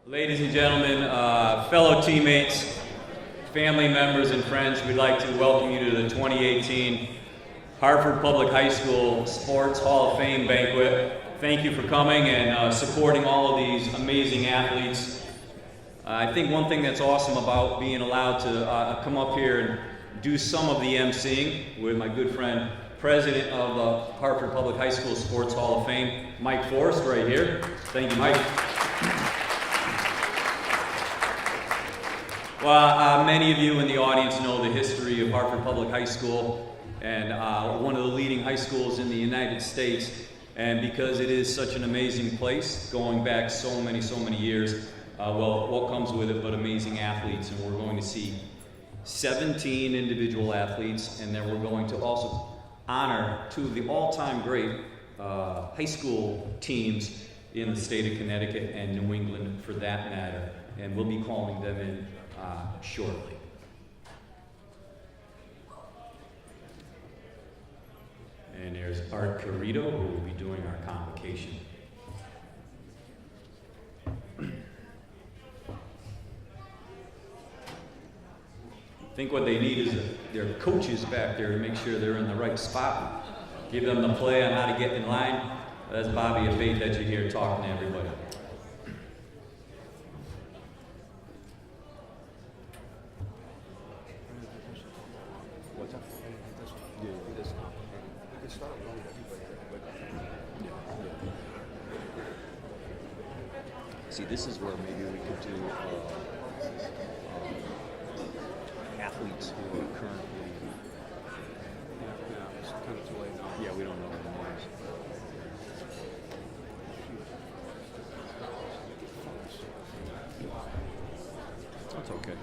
Ladies and gentlemen, fellow teammates, family members, and friends, we'd like to welcome you to the 2018 Hartford Public High School Sports Hall of Fame banquet. Thank you for coming and supporting all of these amazing athletes. I think one thing that's awesome about being allowed to come up here and do some of the emceeing with my good friend, President of the Hartford Public High School Sports Hall of Fame, Mike Forrest, right here. Thank you, Mike. Well, many of you in the audience know the history of Hartford Public High School, and one of the leading high schools in the United States. And because it is such an amazing place, going back so many years, well, what comes with it but amazing athletes, and we're going to see 17 individual athletes, and then we're going to also honor two of the all-time great high school teams in the state of Connecticut and New England for that matter, and we'll be calling them in shortly. And there's Art Carrito, who will be doing our convocation. I think what they need is their coaches back there to make sure they're in the right spot. Give them the play on how to get in line. That's Bobby Abate that you hear talking to everybody. See, this is where maybe we could do athletes who are currently. Yeah, it's kind of too late now. Yeah, we don't know what the names. That's okay.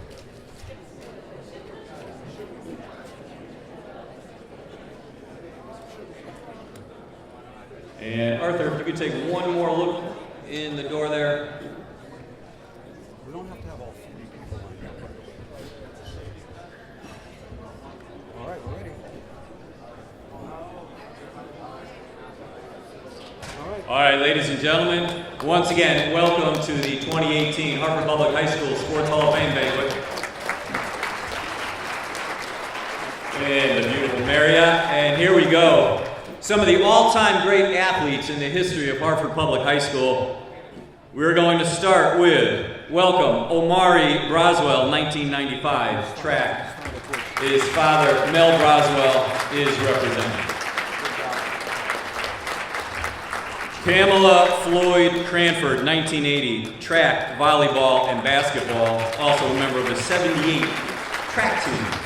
And Arthur, if you could take one more look in the door there. We don't have to have all three people on here. All right, we're ready. All right, ladies and gentlemen, once again, welcome to the 2018 Hartford Public High School Sports Hall of Fame banquet. In the beautiful Marriott, and here we go. Some of the all-time great athletes in the history of Hartford Public High School. We're going to start with, welcome, Omari Broswell, 1995, track. His father, Mel Broswell, is representing. Pamela Floyd Cranford, 1980, track, volleyball, and basketball, also a member of the 78 track team.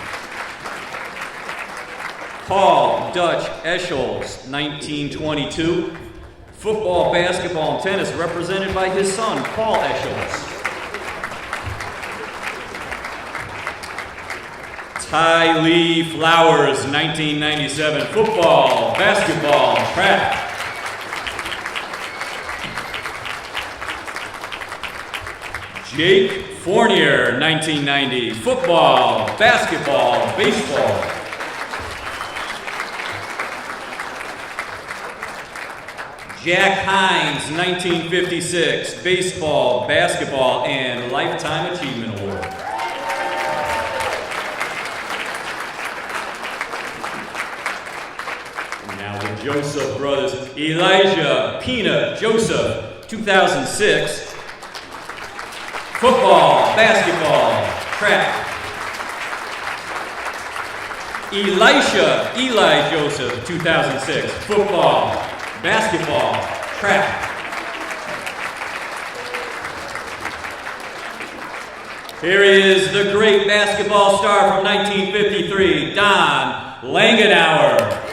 Paul Dutch Eschholz, 1922, football, basketball, and tennis, represented by his son, Paul Eschholz. Ty Lee Flowers, 1997, football, basketball, track. Jake Fournier, 1990, football, basketball, baseball. Jack Hines, 1956, baseball, basketball, and Lifetime Achievement Award. And now the Joseph brothers, Elijah Pina Joseph, 2006, football, basketball, track. Eli Joseph, 2006, football, basketball, track. Here is the great basketball star from 1953, Don Langenauer.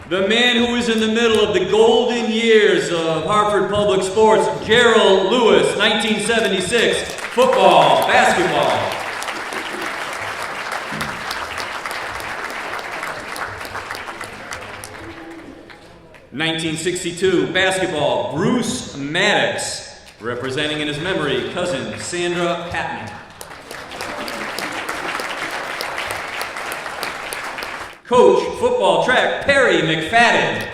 The man who is in the middle of the golden years of Hartford Public Sports, Gerald Lewis, 1976, football, basketball. (1962) basketball, Bruce Maddox, representing in his memory cousin Sandra Patman. Coach, football track, Perry McFadden.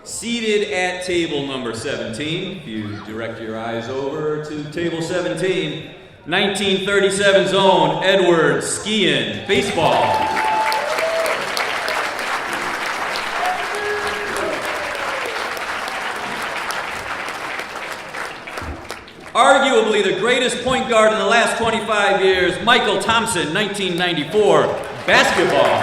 Seated at table number 17, if you direct your eyes over to table 17, 1937's own Edward Skian, baseball. Arguably the greatest point guard in the last 25 years, Michael Thompson, 1994, basketball.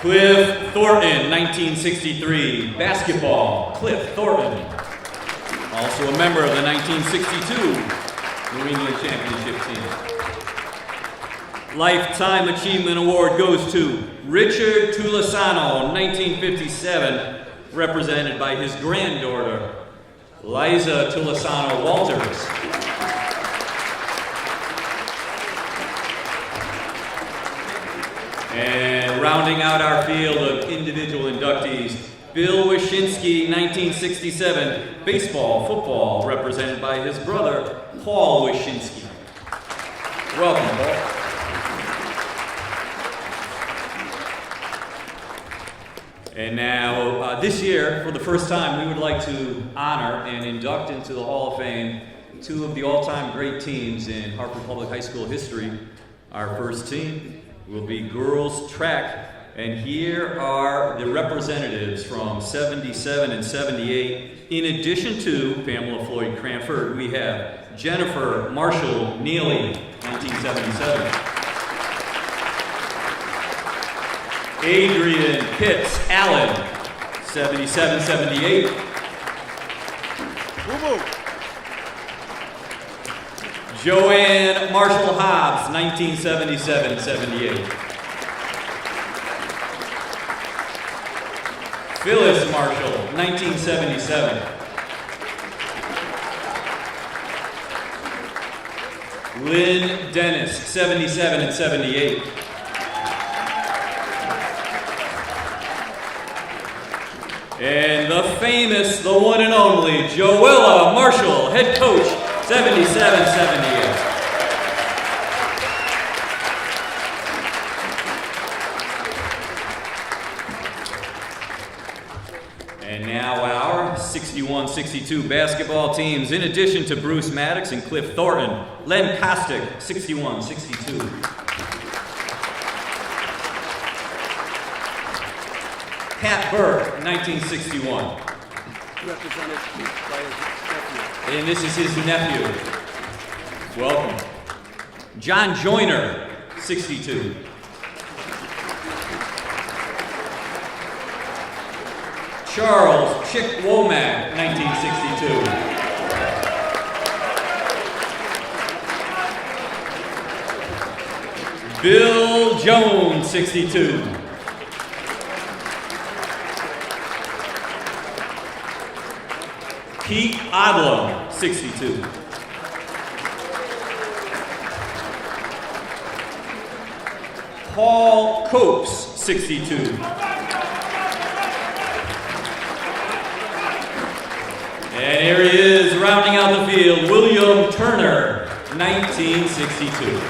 Cliff Thornton, 1963, basketball. Cliff Thornton. Also a member of the 1962 New England Championship team. Lifetime Achievement Award goes to Richard Tulisano, 1957, represented by his granddaughter, Liza Tulisano Walters. And rounding out our field of individual inductees, Bill Wyszynski, 1967, baseball, football, represented by his brother, Paul Wyszynski. Welcome, Paul. And now, this year, for the first time, we would like to honor and induct into the Hall of Fame two of the all-time great teams in Hartford Public High School history. Our first team will be girls track, and here are the representatives from 77 and 78. In addition to Pamela Floyd Cranford, we have Jennifer Marshall Neely, 1977. Adrian Pitts Allen, 77-78. Joanne Marshall Hobbs, 1977-78. Phyllis Marshall, 1977. Lynn Dennis, 77 and 78. And the famous, the one and only, Joella Marshall, head coach, 77-78. And now our 61-62 basketball teams, in addition to Bruce Maddox and Cliff Thornton, Len Kostick, 61-62. Pat Burke, 1961. Represented by his nephew. And this is his nephew. Welcome. John Joyner, 62. Charles Chick Womack, 1962. Bill Jones, 62. Pete Odlum, 62. Paul Copes, 62. And here he is, rounding out the field, William Turner, 1962.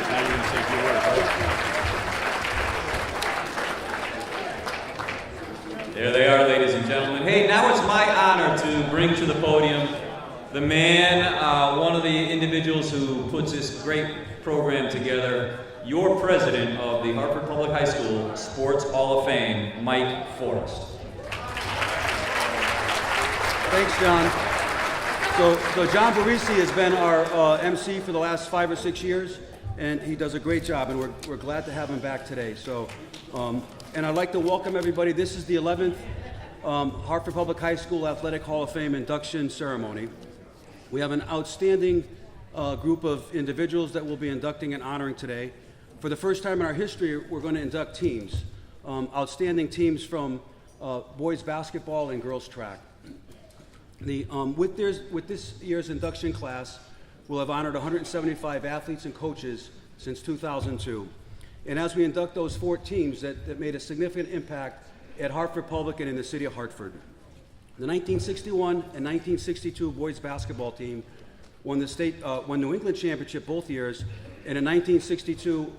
There they are, ladies and gentlemen. Hey, now it's my honor to bring to the podium the man, one of the individuals who puts this great program together, your president of the Hartford Public High School Sports Hall of Fame, Mike Forrest. Thanks, John. So John Barisi has been our MC for the last 5 or 6 years, and he does a great job, and we're glad to have him back today. So, and I'd like to welcome everybody. This is the 11th Hartford Public High School Athletic Hall of Fame induction ceremony. We have an outstanding group of individuals that we'll be inducting and honoring today. For the first time in our history, we're going to induct teams, outstanding teams from boys basketball and girls track. With this year's induction class, we'll have honored 175 athletes and coaches since 2002. and as we induct those 4 teams that made a significant impact at Hartford Public and in the city of Hartford. The 1961 and 1962 boys basketball team won New England championship both years, and in 1962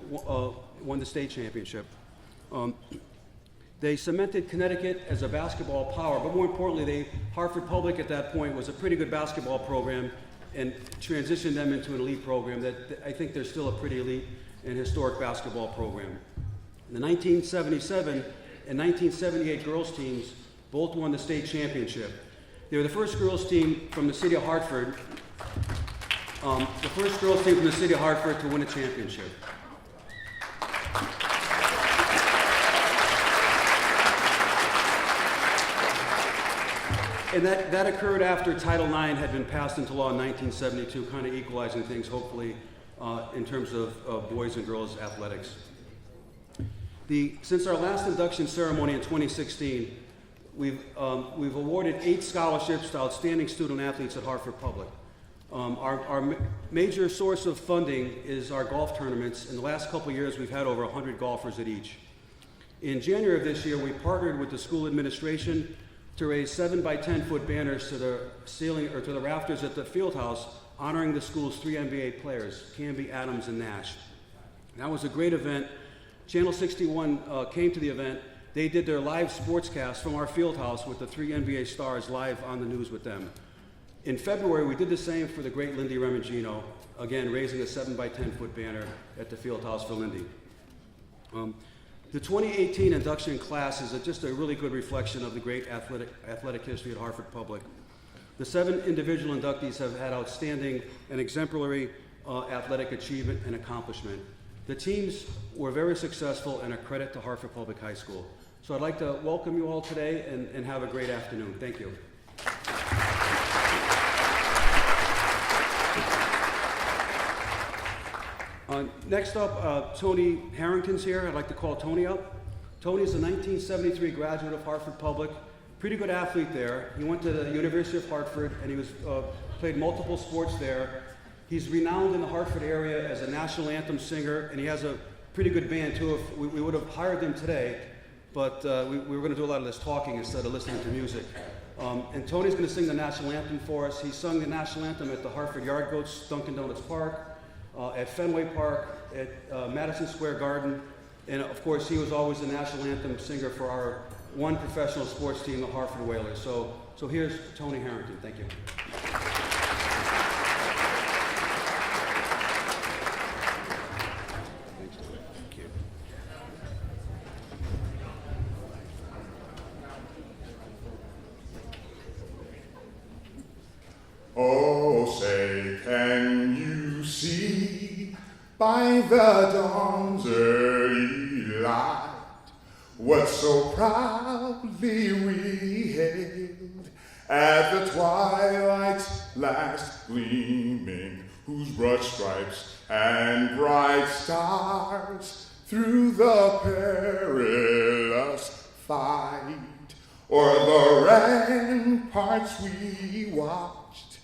won the state championship. They cemented Connecticut as a basketball power, but more importantly, Hartford Public at that point was a pretty good basketball program and transitioned them into an elite program that I think they're still a pretty elite and historic basketball program. The 1977 and 1978 girls teams both won the state championship. They were the first girls team from the city of Hartford, to win a championship. And that occurred after Title IX had been passed into law in 1972, kind of equalizing things, hopefully, in terms of boys and girls athletics. Since our last induction ceremony in 2016, we've awarded 8 scholarships to outstanding student athletes at Hartford Public. Our major source of funding is our golf tournaments. In the last couple of years, we've had over 100 golfers at each. In January of this year, we partnered with the school administration to raise 7 by 10 foot banners to the ceiling or to the rafters at the field house, honoring the school's 3 NBA players, Canby, Adams, and Nash. That was a great event. Channel 61 came to the event. They did their live sportscast from our field house with the 3 NBA stars live on the news with them. In February, we did the same for the great Lindy Remigino, again, raising a 7 by 10 foot banner at the field house for Lindy. The 2018 induction class is just a really good reflection of the great athletic history at Hartford Public. The 7 individual inductees have had outstanding and exemplary athletic achievement and accomplishment. The teams were very successful and a credit to Hartford Public High School. So I'd like to welcome you all today and have a great afternoon. Thank you. Next up, Tony Harrington's here. I'd like to call Tony up. Tony's a 1973 graduate of Hartford Public, pretty good athlete there. He went to the University of Hartford and he played multiple sports there. He's renowned in the Hartford area as a national anthem singer, and he has a pretty good band too. If we would have hired him today, but we were going to do a lot of this talking instead of listening to music. And Tony's going to sing the national anthem for us. He sung the national anthem at the Hartford Yard Goats, Dunkin' Donuts Park, at Fenway Park, at Madison Square Garden, and of course he was always the national anthem singer for our one professional sports team, the Hartford Whalers. So here's Tony Harrington. Thank you. Oh, say, can you see by the dawn's early light what so proudly we hailed at the twilight's last gleaming, whose broad stripes and bright stars through the perilous fight o'er the ramparts we watched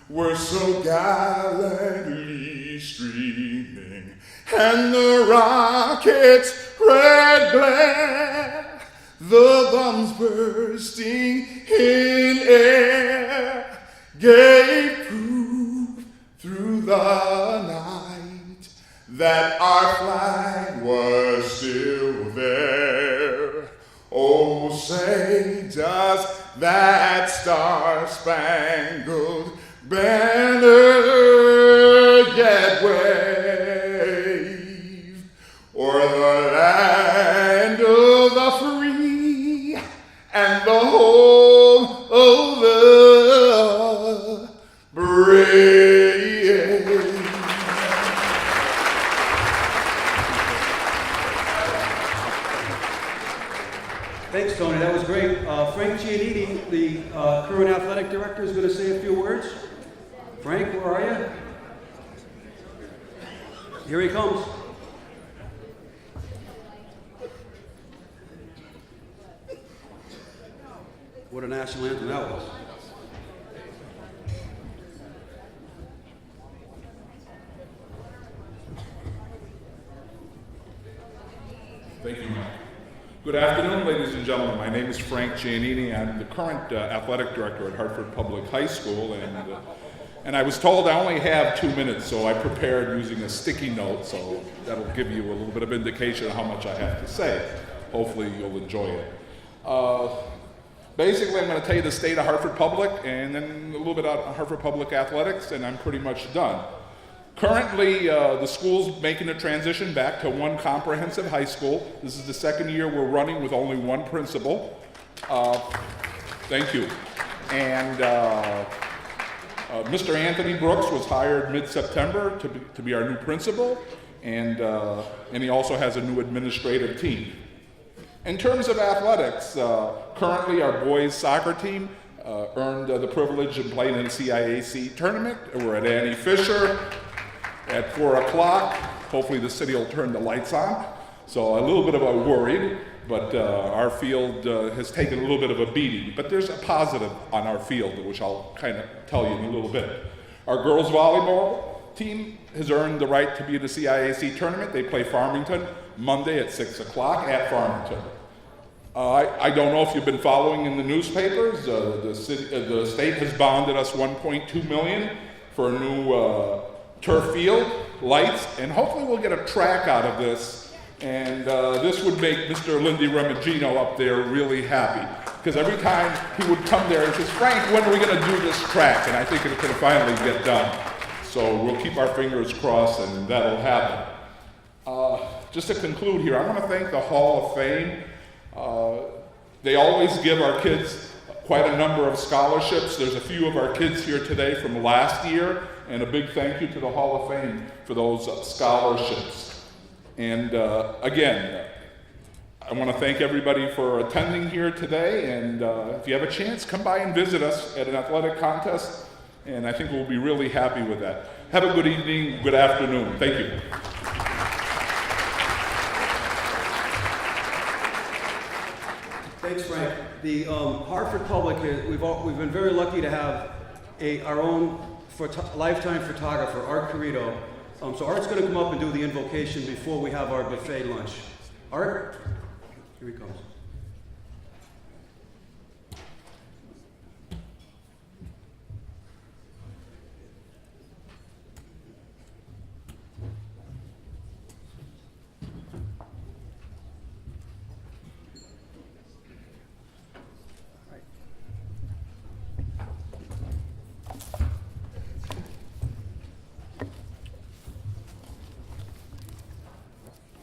were so gallantly streaming, and the rocket's red glare, the bombs bursting in air, gave proof through the night that our flag was still there. Oh, say, does that star-spangled banner yet wave o'er the land of the free and the home of the brave? Thanks, Tony. That was great. Frank Giannini, the current athletic director, is going to say a few words. Frank, where are you? Here he comes. What a national anthem that was. Good afternoon, ladies and gentlemen. My name is Frank Giannini. I'm the current athletic director at Hartford Public High School, and I was told I only have 2 minutes, so I prepared using a sticky note, so that'll give you a little bit of indication of how much I have to say. Hopefully you'll enjoy it. Basically, I'm going to tell you the state of Hartford Public and then a little bit about Hartford Public athletics, and I'm pretty much done. Currently, the school's making a transition back to one comprehensive high school. This is the second year we're running with only one principal. Thank you. And Mr. Anthony Brooks was hired mid-September to be our new principal, and he also has a new administrative team. In terms of athletics, currently our boys soccer team earned the privilege of playing in the CIAC tournament. We're at Annie Fisher at 4 o'clock. Hopefully the city will turn the lights on. So a little bit of a worried, but our field has taken a little bit of a beating. But there's a positive on our field, which I'll kind of tell you in a little bit. Our girls volleyball team has earned the right to be in the CIAC tournament. They play Farmington Monday at 6 o'clock at Farmington. I don't know if you've been following in the newspapers. The state has bonded us $1.2 million for a new turf field, lights, and hopefully we'll get a track out of this. And this would make Mr. Lindy Remigino up there really happy. Because every time he would come there, he says, Frank, when are we going to do this track? And I think it's going to finally get done. So we'll keep our fingers crossed and that'll happen. Just to conclude here, I want to thank the Hall of Fame. They always give our kids quite a number of scholarships. There's a few of our kids here today from last year, and a big thank you to the Hall of Fame for those scholarships. And again, I want to thank everybody for attending here today, and if you have a chance, come by and visit us at an athletic contest, and I think we'll be really happy with that. Have a good evening, good afternoon. Thank you. Thanks, Frank. The Hartford Public, we've been very lucky to have our own lifetime photographer, Art Carrito. So Art's going to come up and do the invocation before we have our buffet lunch. Art, here he comes.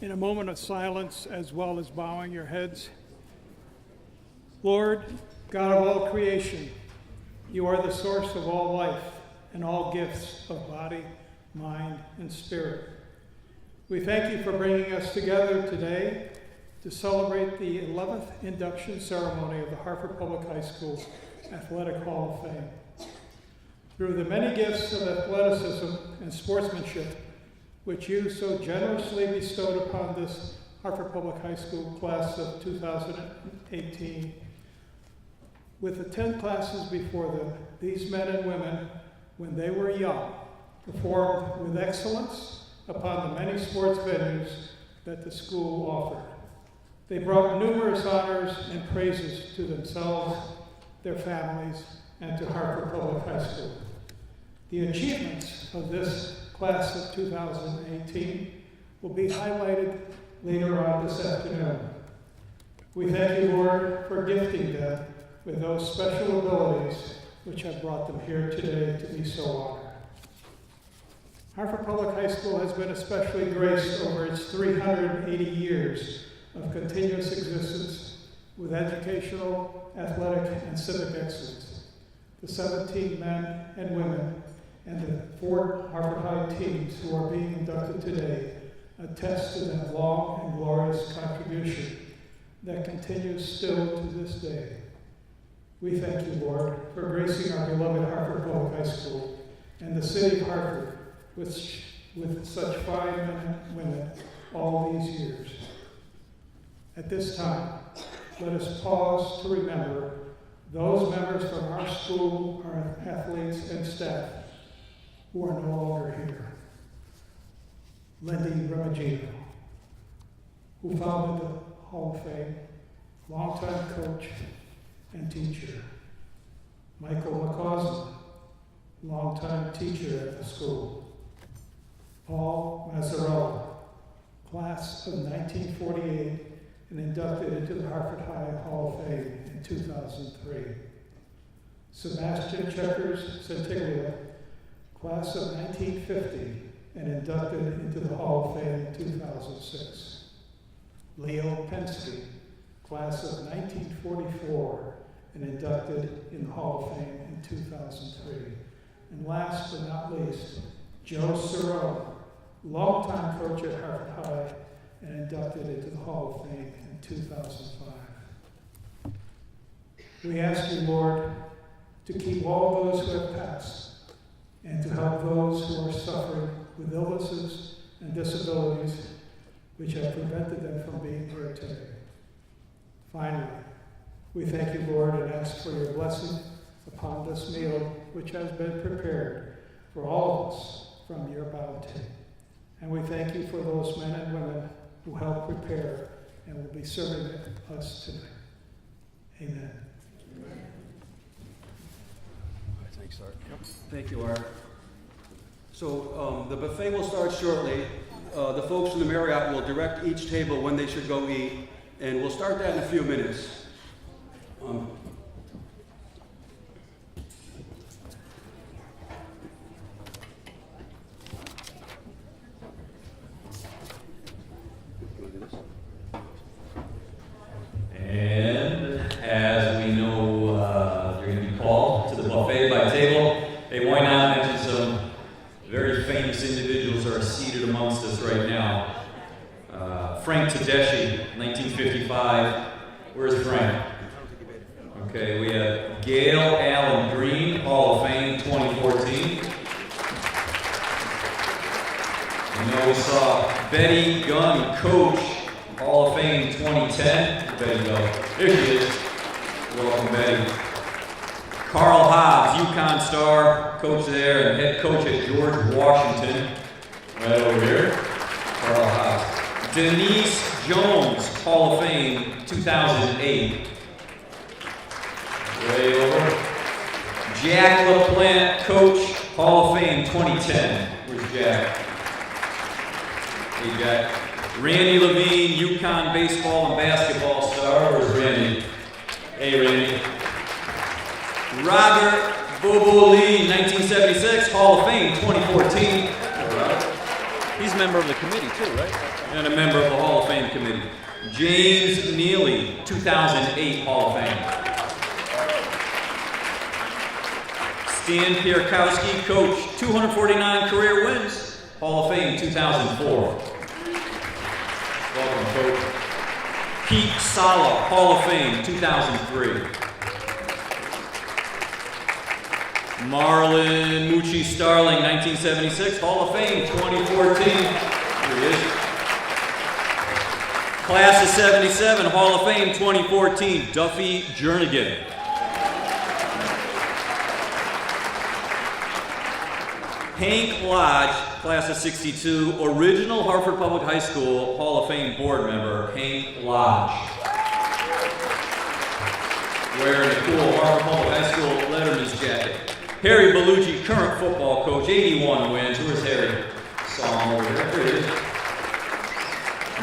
In a moment of silence, as well as bowing your heads. Lord, God of all creation, you are the source of all life and all gifts of body, mind, and spirit. We thank you for bringing us together today to celebrate the 11th induction ceremony of the Hartford Public High School Athletic Hall of Fame. Through the many gifts of athleticism and sportsmanship which you so generously bestowed upon this Hartford Public High School class of 2018. With the 10 classes before them, these men and women, when they were young, performed with excellence upon the many sports venues that the school offered. They brought numerous honors and praises to themselves, their families, and to Hartford Public High School. The achievements of this class of 2018 will be highlighted later on this afternoon. We thank you, Lord, for gifting them with those special abilities which have brought them here today to be so honored. Hartford Public High School has been especially graced over its 380 years of continuous existence with educational, athletic, and civic excellence. The 17 men and women and the 4 Hartford High teams who are being inducted today attest to that long and glorious contribution that continues still to this day. We thank you, Lord, for gracing our beloved Hartford Public High School and the city of Hartford with such fine men and women all these years. At this time, let us pause to remember those members from our school, our athletes and staff, who are no longer here. Lindy Remigino, who founded the Hall of Fame, longtime coach and teacher. Michael McCausland, longtime teacher at the school. Paul Mazzarella, class of 1948 and inducted into the Hartford High Hall of Fame in 2003. Sebastian Checkers Centiglia, class of 1950 and inducted into the Hall of Fame in 2006. Leo Pensky, class of 1944 and inducted in the Hall of Fame in 2003. And last but not least, Joe Cerrone, longtime coach at Hartford High and inducted into the Hall of Fame in 2005. We ask you, Lord, to keep all those who have passed and to help those who are suffering with illnesses and disabilities which have prevented them from being here today. Finally, we thank you, Lord, and ask for your blessing upon this meal which has been prepared for all of us from your bounty. And we thank you for those men and women who helped prepare and will be serving us tonight. Amen. Thanks, Art. Thank you, Art. So the buffet will start shortly. The folks in the Marriott will direct each table when they should go eat, and we'll start that in a few minutes. And as we know, you're going to be called to the buffet by table. Hey, why not mention some very famous individuals who are seated amongst us right now? Frank Tedeschi, 1955. Where's Frank? Okay, we have Gail Allen Green, Hall of Fame, 2014. And then we saw Betty Gunn, Coach, Hall of Fame 2010. Where'd Betty go? There she is. Welcome, Betty. Carl Hobbs, UConn star, coach there, and head coach at George Washington. Right over here. Carl Hobbs. Denise Jones, Hall of Fame 2008. Way over. Jack LaPlante, coach, Hall of Fame 2010. Where's Jack? Hey, Jack. Randy Levine, UConn baseball and basketball star. Where's Randy? Hey, Randy. Robert Bobo Lee, 1976, Hall of Fame 2014. He's a member of the committee too, right? And a member of the Hall of Fame committee. James Neely, 2008 Hall of Fame. Stan Pierkowski, coach, 249 career wins, Hall of Fame 2004. Welcome, coach. Pete Sala, Hall of Fame 2003. Marlon Mucci Starling, 1976, Hall of Fame 2014. Here he is. Class of 77, Hall of Fame 2014, Duffy Jernigan. Hank Lodge, class of 62, original Hartford Public High School Hall of Fame board member, Hank Lodge. Wearing a cool Hartford Public High School Letterman's jacket. Harry Bellucci, current football coach, 81 wins. Where's Harry? Saw him over there. There he is.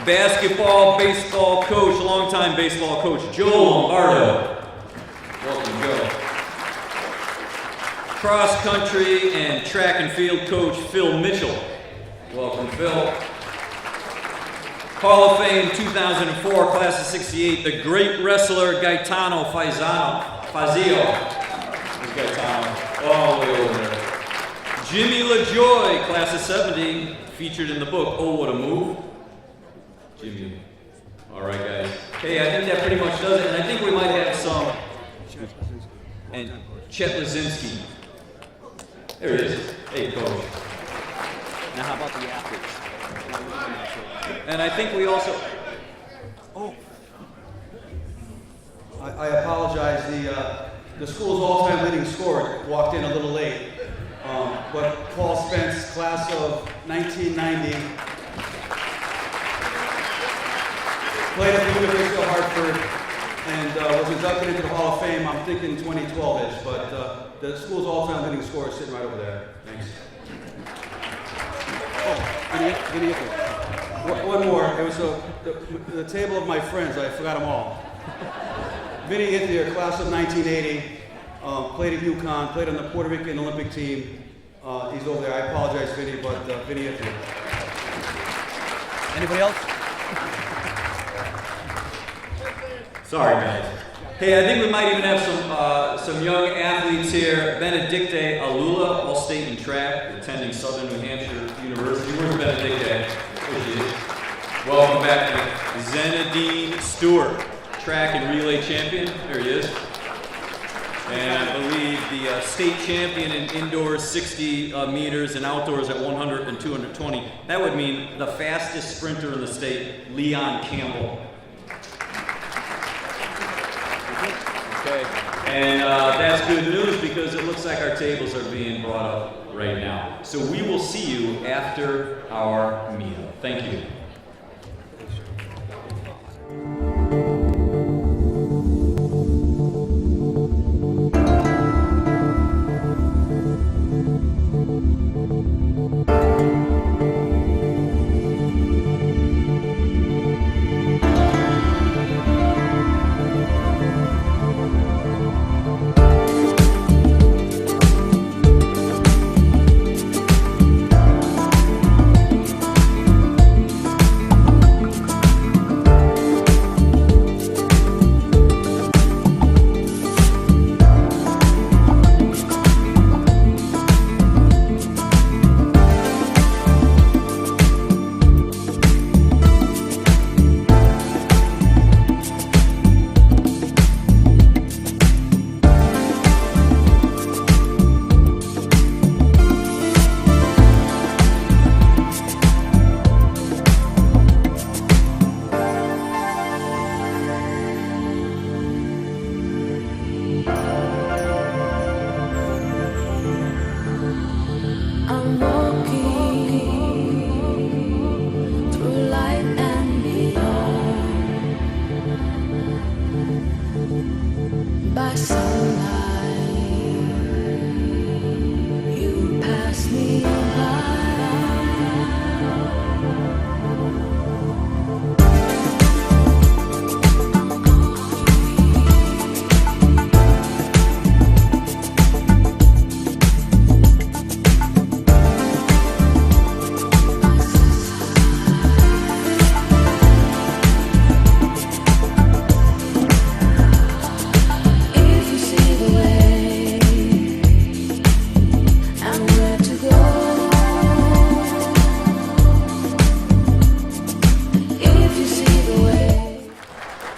Basketball, baseball coach, longtime baseball coach, Joe Lombardo. Welcome, Joe. Cross country and track and field coach, Phil Mitchell. Welcome, Phil. Hall of Fame 2004, class of 68, the great wrestler Gaetano Fazio. There's Gaetano. All the way over there. Jimmy LaJoy, class of 70, featured in the book, Oh, What a Move. Jimmy. All right, guys. Hey, I think that pretty much does it, and I think we might have some. And Chet Lazinski. There he is. Hey, coach. Now how about the athletes? And I think we also. Oh, I apologize. The school's all-time leading scorer walked in a little late, but Paul Spence, class of 1990, played at the University of Hartford, and was inducted into the Hall of Fame, I'm thinking 2012-ish, but the school's all-time leading scorer is sitting right over there. Thanks. Oh, Vinny Iffy. One more. It was the table of my friends. I forgot them all. Vinny Iffy, class of 1980, played at UConn, played on the Puerto Rican Olympic team. He's over there. I apologize, Vinny, but Vinny Iffy. Anybody else? Sorry, guys. Hey, I think we might even have some young athletes here. Benedicte Alula, All-State in track, attending Southern New Hampshire University. Where's Benedicte? There she is. Welcome back to Zenadine Stewart, track and relay champion. There he is. And I believe the state champion in indoors 60 meters and outdoors at 100 and 220. That would mean the fastest sprinter in the state, Leon Campbell. Okay. And that's good news because it looks like our tables are being brought up right now. So we will see you after our meal. Thank you.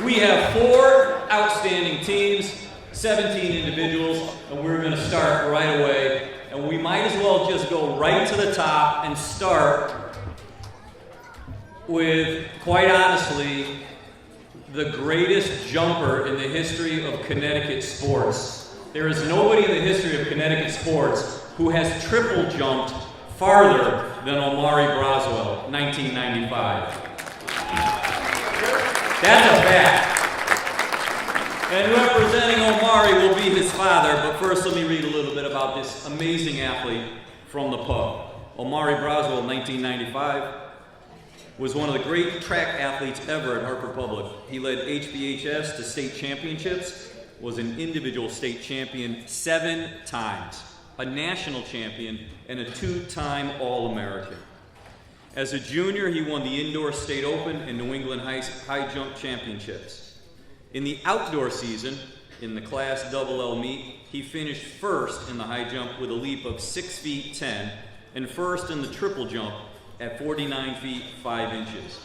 We have 4 outstanding teams, 17 individuals, and we're going to start right away. And we might as well just go right to the top and start with, quite honestly, the greatest jumper in the history of Connecticut sports. There is nobody in the history of Connecticut sports who has triple jumped farther than Omari Braswell, 1995. That's a fact. And representing Omari will be his father, but first let me read a little bit about this amazing athlete from the pub. Omari Braswell, 1995, was one of the great track athletes ever at Hartford Public. He led HPHS to state championships, was an individual state champion 7 times, a national champion, and a 2-time All-American. As a junior, he won the Indoor State Open and New England High Jump Championships. In the outdoor season, in the Class XXL meet, he finished first in the high jump with a leap of 6 feet 10 and first in the triple jump at 49 feet 5 inches.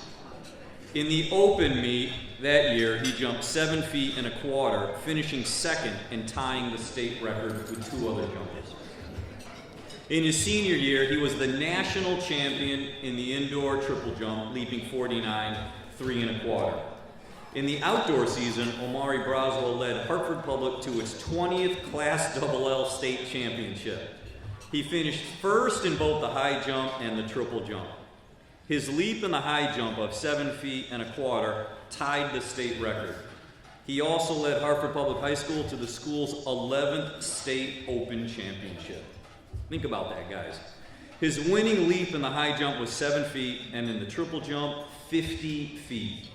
In the open meet that year, he jumped 7 feet and a quarter, finishing second and tying the state record with 2 other jumpers. In his senior year, he was the national champion in the indoor triple jump, leaping 49, 3 and a quarter. In the outdoor season, Omari Braswell led Hartford Public to its 20th Class XXL state championship. He finished first in both the high jump and the triple jump. His leap in the high jump of 7 feet and a quarter tied the state record. He also led Hartford Public High School to the school's 11th state open championship. Think about that, guys. His winning leap in the high jump was 7 feet, and in the triple jump, 50 feet.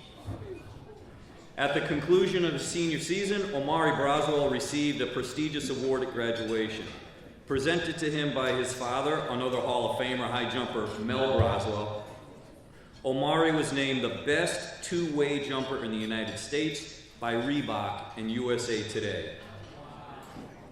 At the conclusion of his senior season, Omari Braswell received a prestigious award at graduation. Presented to him by his father, another Hall of Famer high jumper, Mel Braswell, Omari was named the best two-way jumper in the United States by Reebok and USA Today.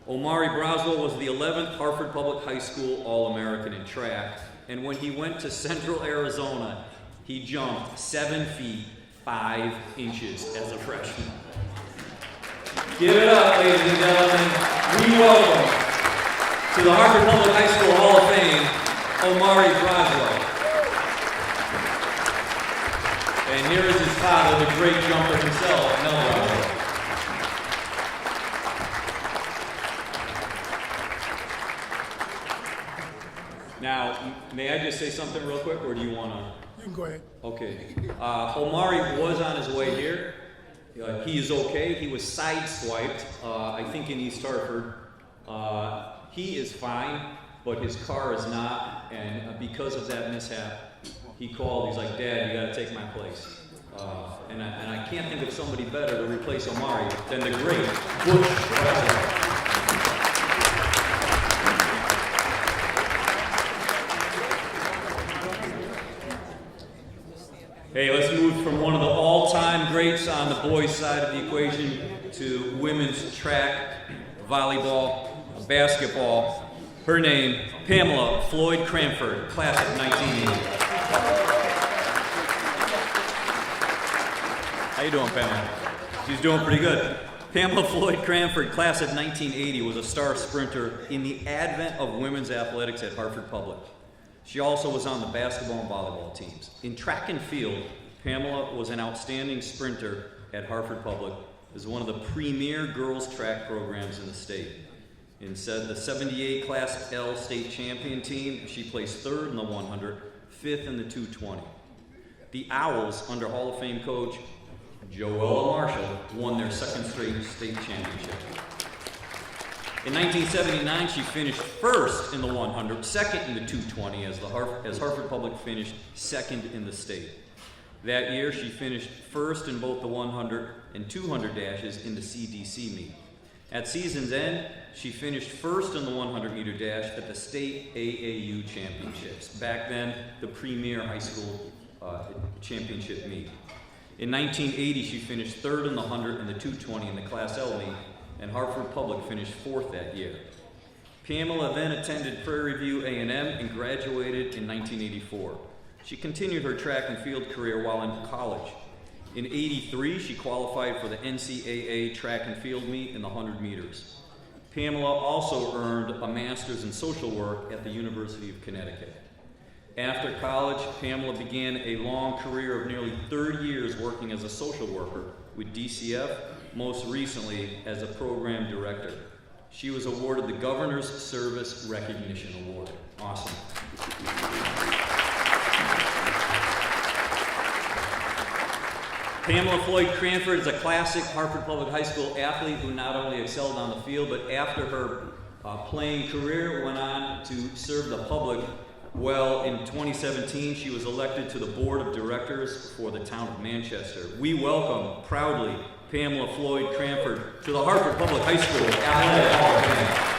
Omari Braswell was the 11th Hartford Public High School All-American in track, and when he went to Central Arizona, he jumped 7 feet 5 inches as a freshman. Give it up, ladies and gentlemen. We welcome to the Hartford Public High School Hall of Fame, Omari Braswell. And here is his father, the great jumper himself, Mel Braswell. Now, may I just say something real quick, or do you want to? You can go ahead. Okay. Omari was on his way here. He is okay. He was sideswiped, I think in East Hartford. He is fine, but his car is not. And because of that mishap, he called. He's like, "Dad, you got to take my place." And I can't think of somebody better to replace Omari than the great Bush Braswell. Hey, let's move from one of the all-time greats on the boys' side of the equation to women's track, volleyball, basketball. Her name, Pamela Floyd Cranford, class of 1980. How you doing, Pamela? She's doing pretty good. Pamela Floyd Cranford, class of 1980, was a star sprinter in the advent of women's athletics at Hartford Public. She also was on the basketball and volleyball teams. In track and field, Pamela was an outstanding sprinter at Hartford Public, as one of the premier girls track programs in the state. In the 78 Class L state champion team, she placed 3rd in the 100, 5th in the 220. The Owls, under Hall of Fame coach Joella Marshall, won their 2nd straight state championship. In 1979, she finished 1st in the 100, 2nd in the 220, as Hartford Public finished 2nd in the state. That year, she finished 1st in both the 100 and 200 dashes in the CDC meet. At season's end, she finished 1st in the 100-meter dash at the state AAU championships, back then the premier high school championship meet. In 1980, she finished 3rd in the 100 and the 220 in the Class L meet, and Hartford Public finished 4th that year. Pamela then attended Prairie View A&M and graduated in 1984. She continued her track and field career while in college. In '83, she qualified for the NCAA track and field meet in the 100 meters. Pamela also earned a master's in social work at the University of Connecticut. After college, Pamela began a long career of nearly 30 years working as a social worker with DCF, most recently as a program director. She was awarded the Governor's Service Recognition Award. Awesome. Pamela Floyd Cranford is a classic Hartford Public High School athlete who not only excelled on the field, but after her playing career went on to serve the public. Well, in 2017, she was elected to the board of directors for the town of Manchester. We welcome, proudly, Pamela Floyd Cranford to the Hartford Public High School Athletic Hall of Fame.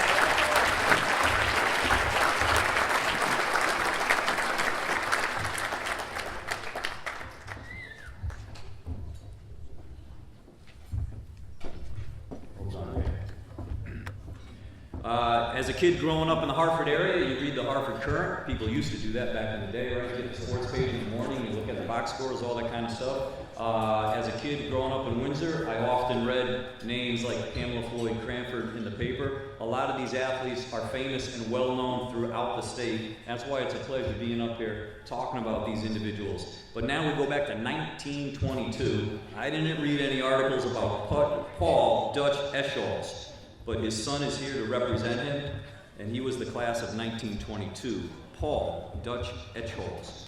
As a kid growing up in the Hartford area, you read the Hartford Current. People used to do that back in the day, right? Get the sports page in the morning, you look at the box scores, all that kind of stuff. As a kid growing up in Windsor, I often read names like Pamela Floyd Cranford in the paper. A lot of these athletes are famous and well-known throughout the state. That's why it's a pleasure being up here talking about these individuals. But now we go back to 1922. I didn't read any articles about Paul Dutch Eschholz, but his son is here to represent him, and he was the class of 1922, Paul Dutch Eschholz.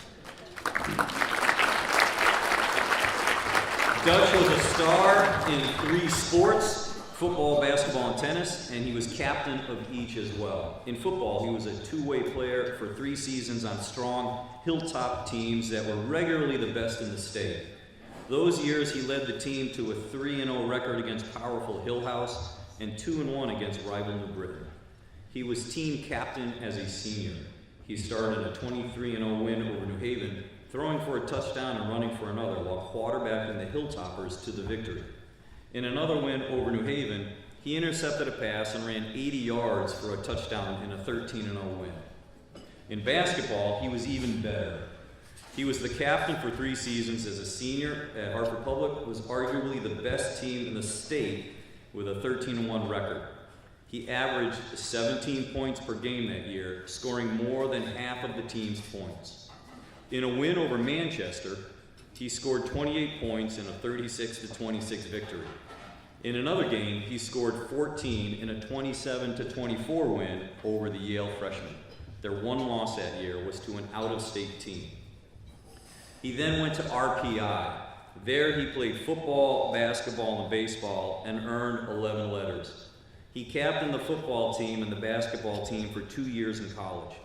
Dutch was a star in 3 sports, football, basketball, and tennis, and he was captain of each as well. In football, he was a 2-way player for 3 seasons on strong hilltop teams that were regularly the best in the state. Those years, he led the team to a 3-0 record against powerful Hillhouse and 2-1 against rival New Britain. He was team captain as a senior. He started a 23-0 win over New Haven, throwing for a touchdown and running for another while quarterbacking the Hilltoppers to the victory. In another win over New Haven, he intercepted a pass and ran 80 yards for a touchdown in a 13-0 win. In basketball, he was even better. He was the captain for 3 seasons as a senior at Hartford Public, was arguably the best team in the state with a 13-1 record. He averaged 17 points per game that year, scoring more than half of the team's points. In a win over Manchester, he scored 28 points in a 36-26 victory. In another game, he scored 14 in a 27-24 win over the Yale freshmen. Their one loss that year was to an out-of-state team. He then went to RPI. There he played football, basketball, and baseball and earned 11 letters. He captained the football team and the basketball team for 2 years in college.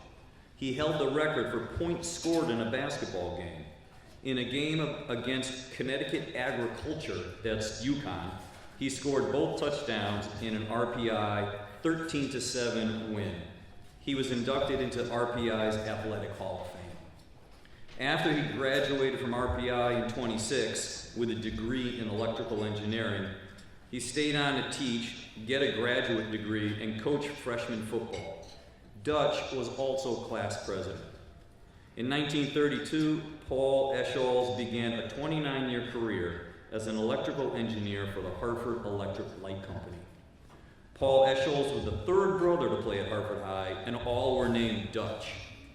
He held the record for points scored in a basketball game. In a game against Connecticut Agriculture, that's UConn, he scored both touchdowns in an RPI 13-7 win. He was inducted into RPI's Athletic Hall of Fame. After he graduated from RPI in 26 with a degree in electrical engineering, he stayed on to teach, get a graduate degree, and coach freshman football. Dutch was also class president. In 1932, Paul Escholz began a 29-year career as an electrical engineer for the Hartford Electric Light Company. Paul Escholz was the 3rd brother to play at Hartford High, and all were named Dutch.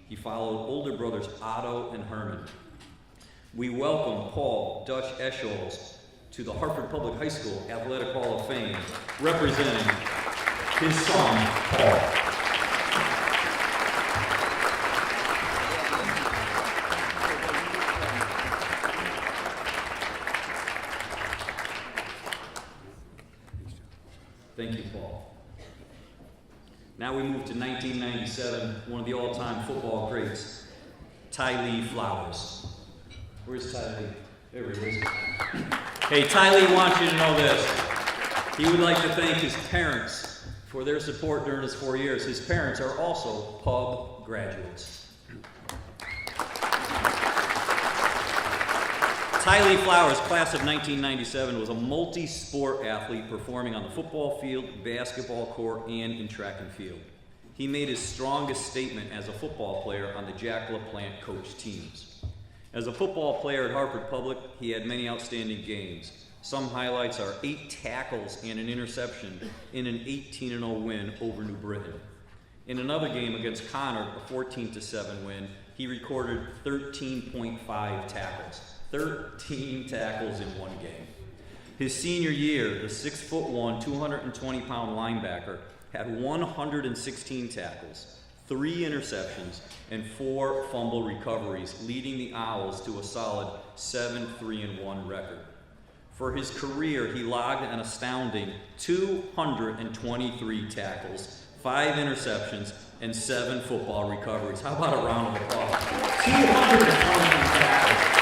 He followed older brothers Otto and Herman. We welcome Paul Dutch Escholz to the Hartford Public High School Athletic Hall of Fame, representing his son, Paul. Thank you, Paul. Now we move to 1997, one of the all-time football greats, Ty Lee Flowers. Where's Ty Lee? There he is. Hey, Ty Lee wants you to know this. He would like to thank his parents for their support during his 4 years. His parents are also pub graduates. Ty Lee Flowers, class of 1997, was a multi-sport athlete performing on the football field, basketball court, and in track and field. He made his strongest statement as a football player on the Jack LaPlante coached teams. As a football player at Hartford Public, he had many outstanding games. Some highlights are 8 tackles and an interception in an 18-0 win over New Britain. In another game against Connor, a 14-7 win, he recorded 13.5 tackles. 13 tackles in one game. His senior year, the 6'1", 220-pound linebacker had 116 tackles, 3 interceptions, and 4 fumble recoveries, leading the Owls to a solid 7-3-1 record. For his career, he logged an astounding 223 tackles, 5 interceptions, and 7 football recoveries. How about a round of applause? 223 tackles.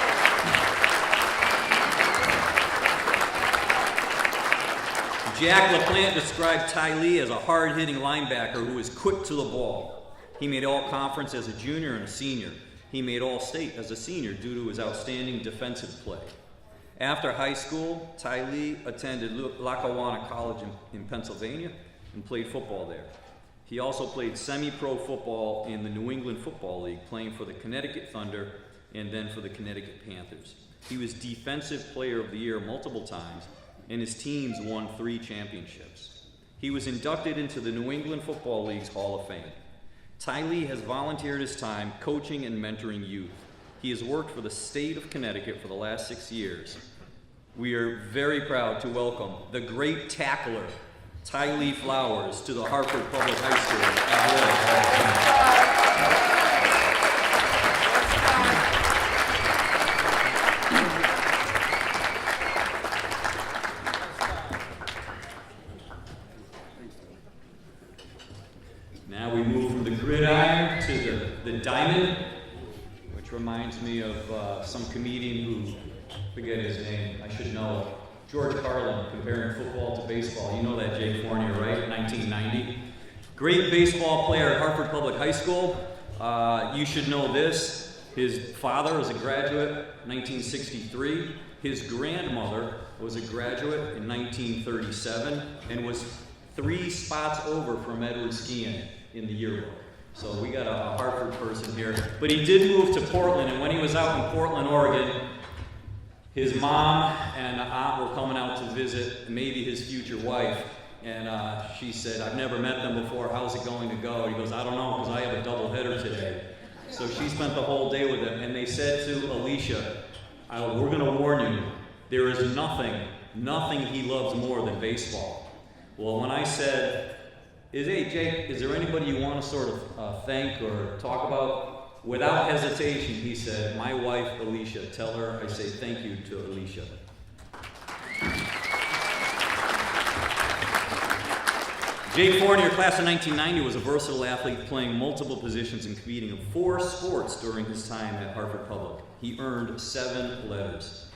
Jack LaPlante described Ty Lee as a hard-hitting linebacker who was quick to the ball. He made all-conference as a junior and a senior. He made all-state as a senior due to his outstanding defensive play. After high school, Ty Lee attended Lackawanna College in Pennsylvania and played football there. He also played semi-pro football in the New England Football League, playing for the Connecticut Thunder and then for the Connecticut Panthers. He was Defensive Player of the Year multiple times, and his teams won 3 championships. He was inducted into the New England Football League's Hall of Fame. Ty Lee has volunteered his time coaching and mentoring youth. He has worked for the state of Connecticut for the last 6 years. We are very proud to welcome the great tackler, Ty Lee Flowers, to the Hartford Public High School Athletic Hall of Fame. Now we move from the gridiron to the diamond, which reminds me of some comedian who, forget his name, I should know it, George Carlin, comparing football to baseball. You know that, Jake Fournier, right? 1990. Great baseball player at Hartford Public High School. You should know this. His father was a graduate, 1963. His grandmother was a graduate in 1937 and was 3 spots over from Edward Skian in the yearbook. So we got a Hartford person here. But he did move to Portland, and when he was out in Portland, Oregon, his mom and aunt were coming out to visit maybe his future wife. And she said, I've never met them before, how's it going to go? He goes, I don't know, because I have a double header today. So she spent the whole day with him, and they said to Alicia, we're going to warn you, there is nothing he loves more than baseball. Well, when I said, hey Jake, is there anybody you want to sort of thank or talk about? Without hesitation, he said, my wife Alicia, tell her I say thank you to Alicia. Jake Fournier, class of 1990, was a versatile athlete playing multiple positions and competing in 4 sports during his time at Hartford Public. He earned 7 letters.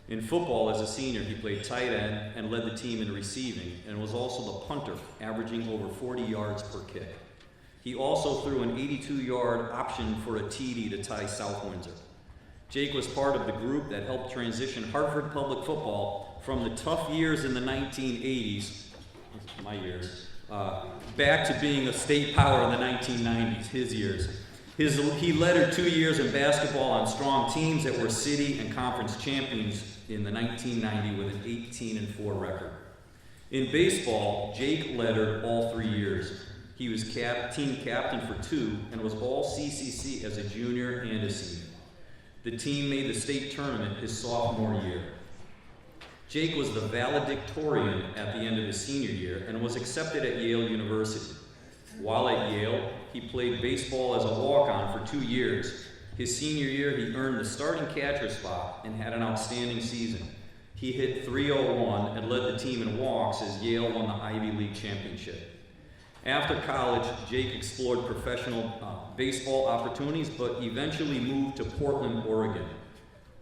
In football, as a senior, he played tight end and led the team in receiving and was also the punter, averaging over 40 yards per kick. He also threw an 82-yard option for a TD to tie South Windsor. Jake was part of the group that helped transition Hartford Public football from the tough years in the 1980s, my years, back to being a state power in the 1990s, his years. He led 2 years in basketball on strong teams that were city and conference champions in the 1990 with an 18-4 record. In baseball, Jake led all 3 years. He was team captain for 2 and was all CCC as a junior and a senior. The team made the state tournament his sophomore year. Jake was the valedictorian at the end of his senior year and was accepted at Yale University. While at Yale, he played baseball as a walk-on for 2 years. His senior year, he earned the starting catcher spot and had an outstanding season. He hit .301 and led the team in walks as Yale won the Ivy League championship. After college, Jake explored professional baseball opportunities, but eventually moved to Portland, Oregon.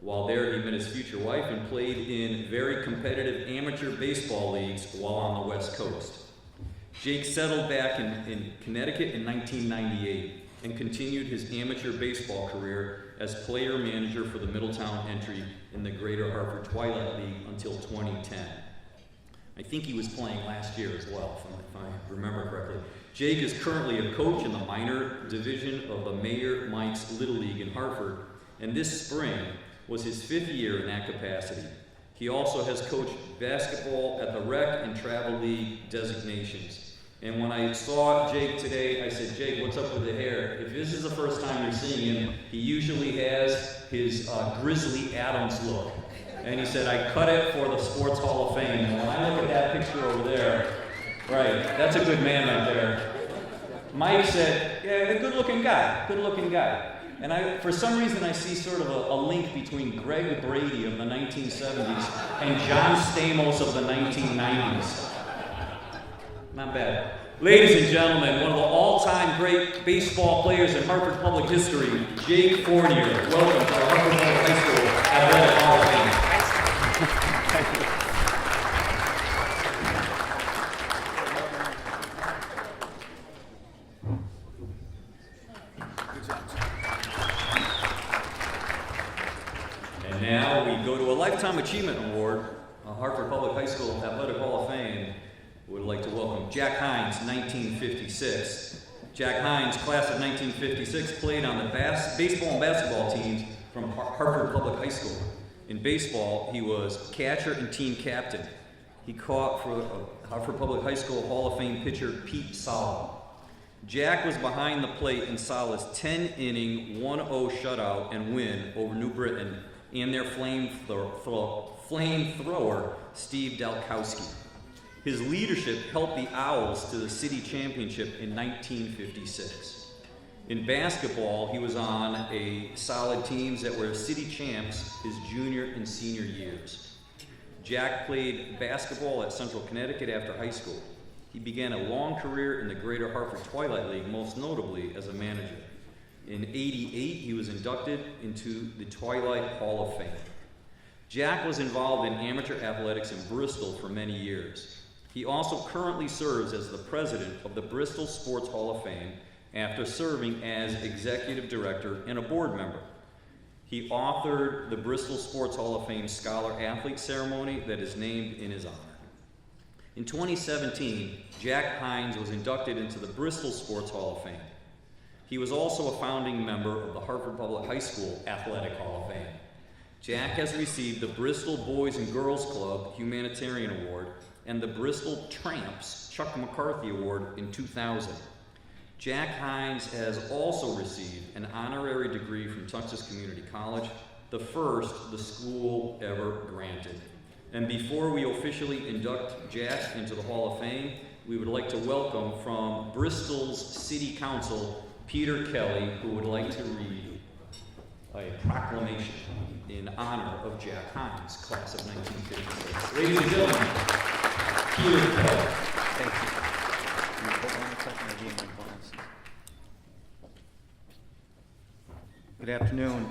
While there, he met his future wife and played in very competitive amateur baseball leagues while on the West Coast. Jake settled back in Connecticut in 1998 and continued his amateur baseball career as player manager for the Middletown entry in the Greater Hartford Twilight League until 2010. I think he was playing last year as well, if I remember correctly. Jake is currently a coach in the minor division of the Mayor Mike's Little League in Hartford, and this spring was his 5th year in that capacity. He also has coached basketball at the Rec and Travel League designations. And when I saw Jake today, I said, Jake, what's up with the hair? If this is the first time you're seeing him, he usually has his Grizzly Adams look. And he said, I cut it for the Sports Hall of Fame. And when I look at that picture over there, right, that's a good man right there. Mike said, yeah, a good-looking guy. And for some reason, I see sort of a link between Greg Brady of the 1970s and John Stamos of the 1990s. Not bad. Ladies and gentlemen, one of the all-time great baseball players in Hartford Public history, Jake Fournier. Welcome to the Hartford Public High School Athletic Hall of Fame. And now we go to a Lifetime Achievement Award, a Hartford Public High School Athletic Hall of Fame. Would like to welcome Jack Hines, 1956. Jack Hines, class of 1956, played on the baseball and basketball teams from Hartford Public High School. In baseball, he was catcher and team captain. He caught for Hartford Public High School Hall of Fame pitcher Pete Sala. Jack was behind the plate in Sala's 10-inning, 1-0 shutout and win over New Britain and their flamethrower, Steve Dalkowski. His leadership helped the Owls to the city championship in 1956. In basketball, he was on a solid teams that were city champs his junior and senior years. Jack played basketball at Central Connecticut after high school. He began a long career in the Greater Hartford Twilight League, most notably as a manager. In '88, he was inducted into the Twilight Hall of Fame. Jack was involved in amateur athletics in Bristol for many years. He also currently serves as the president of the Bristol Sports Hall of Fame after serving as executive director and a board member. He authored the Bristol Sports Hall of Fame Scholar Athlete Ceremony that is named in his honor. In 2017, Jack Hines was inducted into the Bristol Sports Hall of Fame. He was also a founding member of the Hartford Public High School Athletic Hall of Fame. Jack has received the Bristol Boys and Girls Club Humanitarian Award and the Bristol Tramps Chuck McCarthy Award in 2000. Jack Hines has also received an honorary degree from Texas Community College, the first the school ever granted. And before we officially induct Jack into the Hall of Fame, we would like to welcome from Bristol's City Council, Peter Kelly, who would like to read a proclamation in honor of Jack Hines, class of 1956. Ladies and gentlemen, Peter Kelly. Thank you. Hold on a second, I need my glasses. Good afternoon.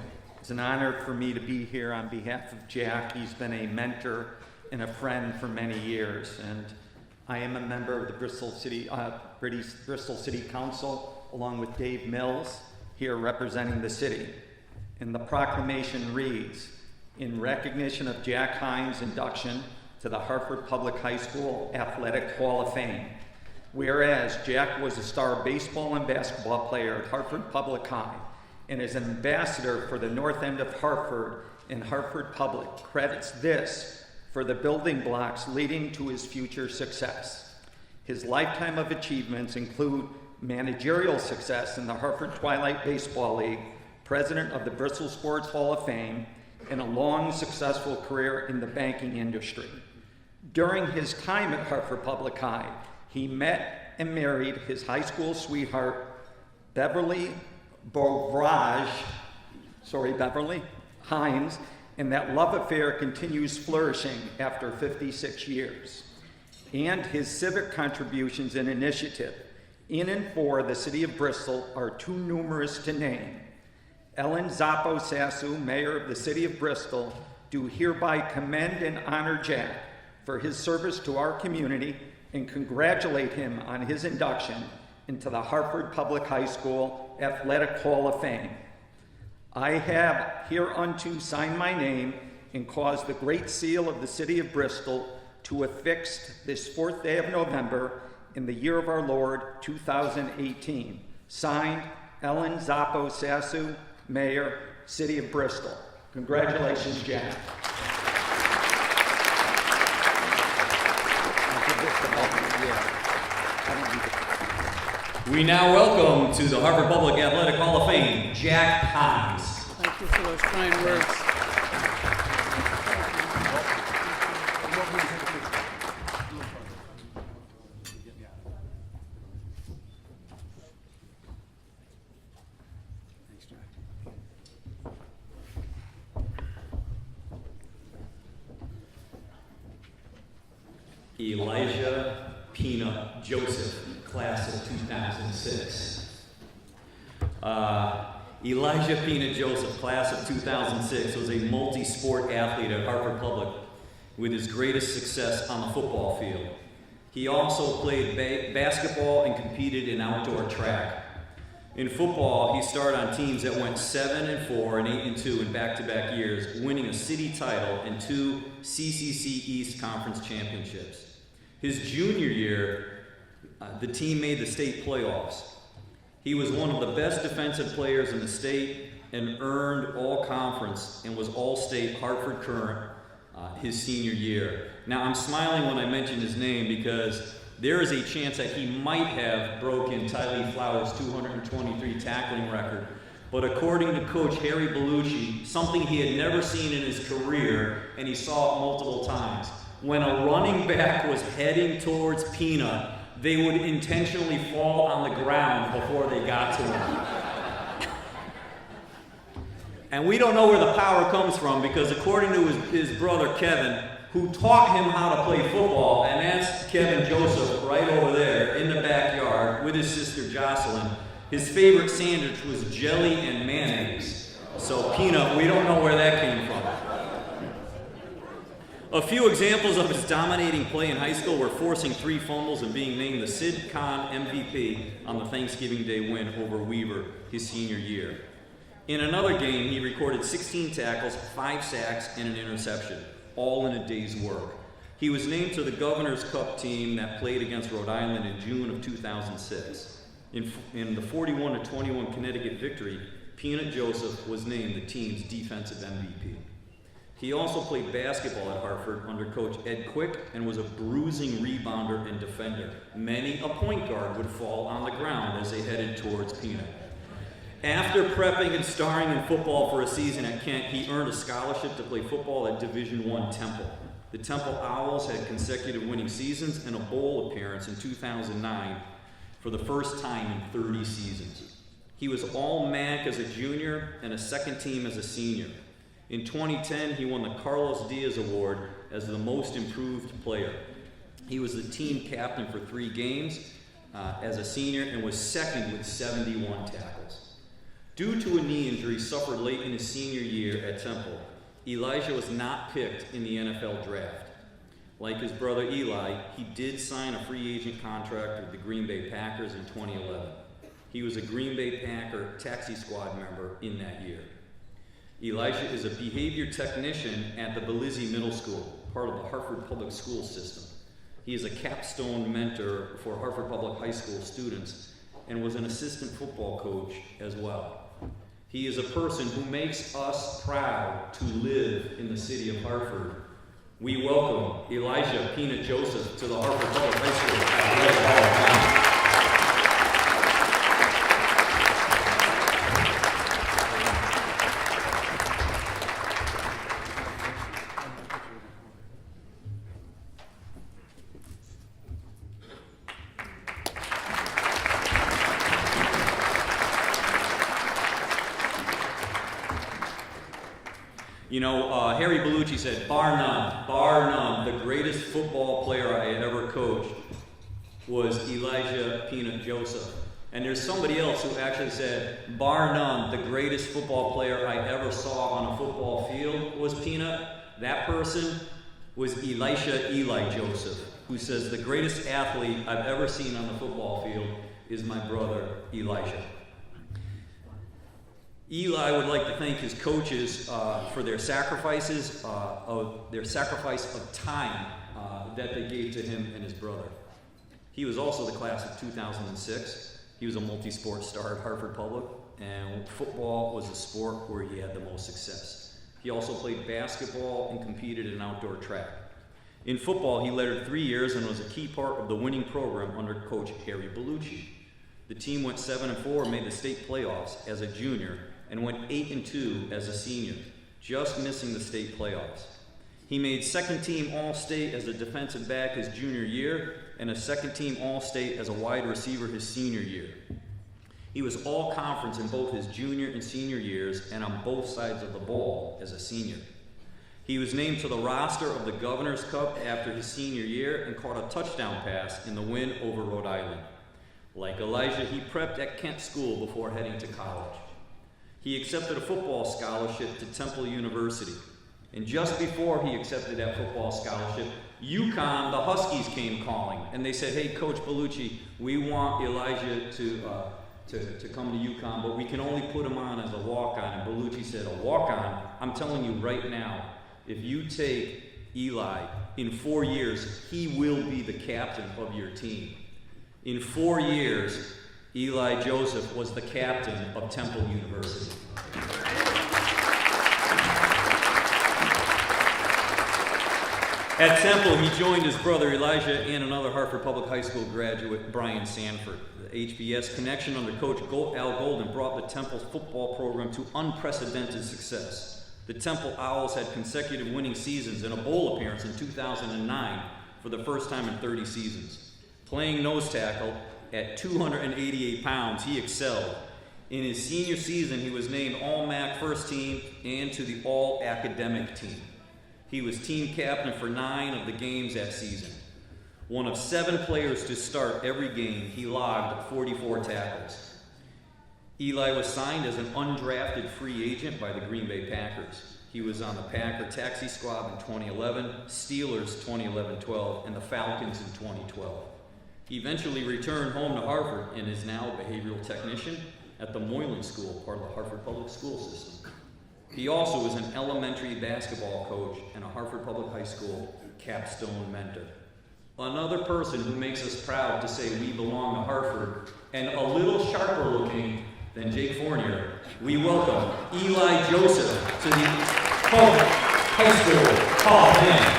It's an honor for me to be here on behalf of Jack. He's been a mentor and a friend for many years, and I am a member of the Bristol City Council, along with Dave Mills, here representing the city. And the proclamation reads, in recognition of Jack Hines' induction to the Hartford Public High School Athletic Hall of Fame. Whereas Jack was a star baseball and basketball player at Hartford Public High and is an ambassador for the North End of Hartford, and Hartford Public credits this for the building blocks leading to his future success. His lifetime of achievements include managerial success in the Hartford Twilight Baseball League, president of the Bristol Sports Hall of Fame, and a long, successful career in the banking industry. During his time at Hartford Public High, he met and married his high school sweetheart, Beverly Hines, and that love affair continues flourishing after 56 years. And his civic contributions and initiative in and for the city of Bristol are too numerous to name. Ellen Zappo Sassu, Mayor of the City of Bristol, do hereby commend and honor Jack for his service to our community and congratulate him on his induction into the Hartford Public High School Athletic Hall of Fame. I have hereunto signed my name and caused the Great Seal of the City of Bristol to affix this 4th day of November in the year of our Lord, 2018. Signed, Ellen Zappo Sassu, Mayor, City of Bristol. Congratulations, Jack. We now welcome to the Hartford Public Athletic Hall of Fame, Jack Hines. Thank you for those kind words. Elijah Pina Joseph, class of 2006. Elijah Pina Joseph, class of 2006, was a multi-sport athlete at Hartford Public with his greatest success on the football field. He also played basketball and competed in outdoor track. In football, he starred on teams that went 7-4 and 8-2 in back-to-back years, winning a city title and 2 CCC East Conference championships. His junior year, the team made the state playoffs. He was one of the best defensive players in the state and earned all-conference and was all-state Hartford Current his senior year. Now, I'm smiling when I mention his name because there is a chance that he might have broken Tylee Flowers' 223 tackling record. But according to Coach Harry Bellucci, something he had never seen in his career, and he saw it multiple times, when a running back was heading towards Pina, they would intentionally fall on the ground before they got to him. And we don't know where the power comes from because according to his brother Kevin, who taught him how to play football, and that's Kevin Joseph right over there in the backyard with his sister Jocelyn. His favorite sandwich was jelly and mayonnaise. So Peanut, we don't know where that came from. A few examples of his dominating play in high school were forcing 3 fumbles and being named the Sid Kahn MVP on the Thanksgiving Day win over Weaver his senior year. In another game, he recorded 16 tackles, 5 sacks, and an interception, all in a day's work. He was named to the Governor's Cup team that played against Rhode Island in June of 2006. In the 41-21 Connecticut victory, Peanut Joseph was named the team's defensive MVP. He also played basketball at Hartford under Coach Ed Quick and was a bruising rebounder and defender. Many a point guard would fall on the ground as they headed towards Peanut. After prepping and starring in football for a season at Kent, he earned a scholarship to play football at Division I Temple. The Temple Owls had consecutive winning seasons and a bowl appearance in 2009 for the first time in 30 seasons. He was All-MAC as a junior and a second team as a senior. In 2010, he won the Carlos Diaz Award as the most improved player. He was the team captain for 3 games as a senior and was second with 71 tackles. Due to a knee injury suffered late in his senior year at Temple, Elijah was not picked in the NFL draft. Like his brother Eli, he did sign a free agent contract with the Green Bay Packers in 2011. He was a Green Bay Packer taxi squad member in that year. Elijah is a behavior technician at the Belize Middle School, part of the Hartford Public School system. He is a capstone mentor for Hartford Public High School students and was an assistant football coach as well. He is a person who makes us proud to live in the city of Hartford. We welcome Elijah Peanut Joseph to the Hartford Public High School. You know, Harry Bellucci said, bar none, the greatest football player I ever coached was Elijah Peanut Joseph. And there's somebody else who actually said, bar none, the greatest football player I ever saw on a football field was Peanut. That person was Elisha Eli Joseph, who says, the greatest athlete I've ever seen on the football field is my brother, Elijah. Eli would like to thank his coaches for their sacrifice of time that they gave to him and his brother. He was also the class of 2006. He was a multi-sport star at Hartford Public, and football was a sport where he had the most success. He also played basketball and competed in outdoor track. In football, he led 3 years and was a key part of the winning program under Coach Harry Bellucci. The team went 7-4, made the state playoffs as a junior, and went 8-2 as a senior, just missing the state playoffs. He made second-team All-State as a defensive back his junior year, and a second-team All-State as a wide receiver his senior year. He was All-Conference in both his junior and senior years, and on both sides of the ball as a senior. He was named to the roster of the Governor's Cup after his senior year and caught a touchdown pass in the win over Rhode Island. Like Elijah, he prepped at Kent School before heading to college. He accepted a football scholarship to Temple University. And just before he accepted that football scholarship, UConn, the Huskies, came calling. And they said, hey, Coach Bellucci, we want Elijah to come to UConn, but we can only put him on as a walk-on. And Bellucci said, a walk-on? I'm telling you right now, if you take Eli, in 4 years, he will be the captain of your team. In 4 years, Eli Joseph was the captain of Temple University. At Temple, he joined his brother Elijah and another Hartford Public High School graduate, Brian Sanford. The HBS connection under Coach Al Golden brought the Temple's football program to unprecedented success. The Temple Owls had consecutive winning seasons and a bowl appearance in 2009 for the first time in 30 seasons. Playing nose tackle, at 288 pounds, he excelled. In his senior season, he was named All-MAC first team and to the All-Academic team. He was team captain for 9 of the games that season. One of 7 players to start every game, he logged 44 tackles. Eli was signed as an undrafted free agent by the Green Bay Packers. He was on the Packer taxi squad in 2011, Steelers 2011-12, and the Falcons in 2012. He eventually returned home to Harvard and is now a behavioral technician at the Moylan School, part of the Hartford Public School System. He also is an elementary basketball coach and a Hartford Public High School capstone mentor. Another person who makes us proud to say we belong to Hartford, and a little sharper looking than Jake Fournier, we welcome Eli Joseph to the Public High School Hall of Fame.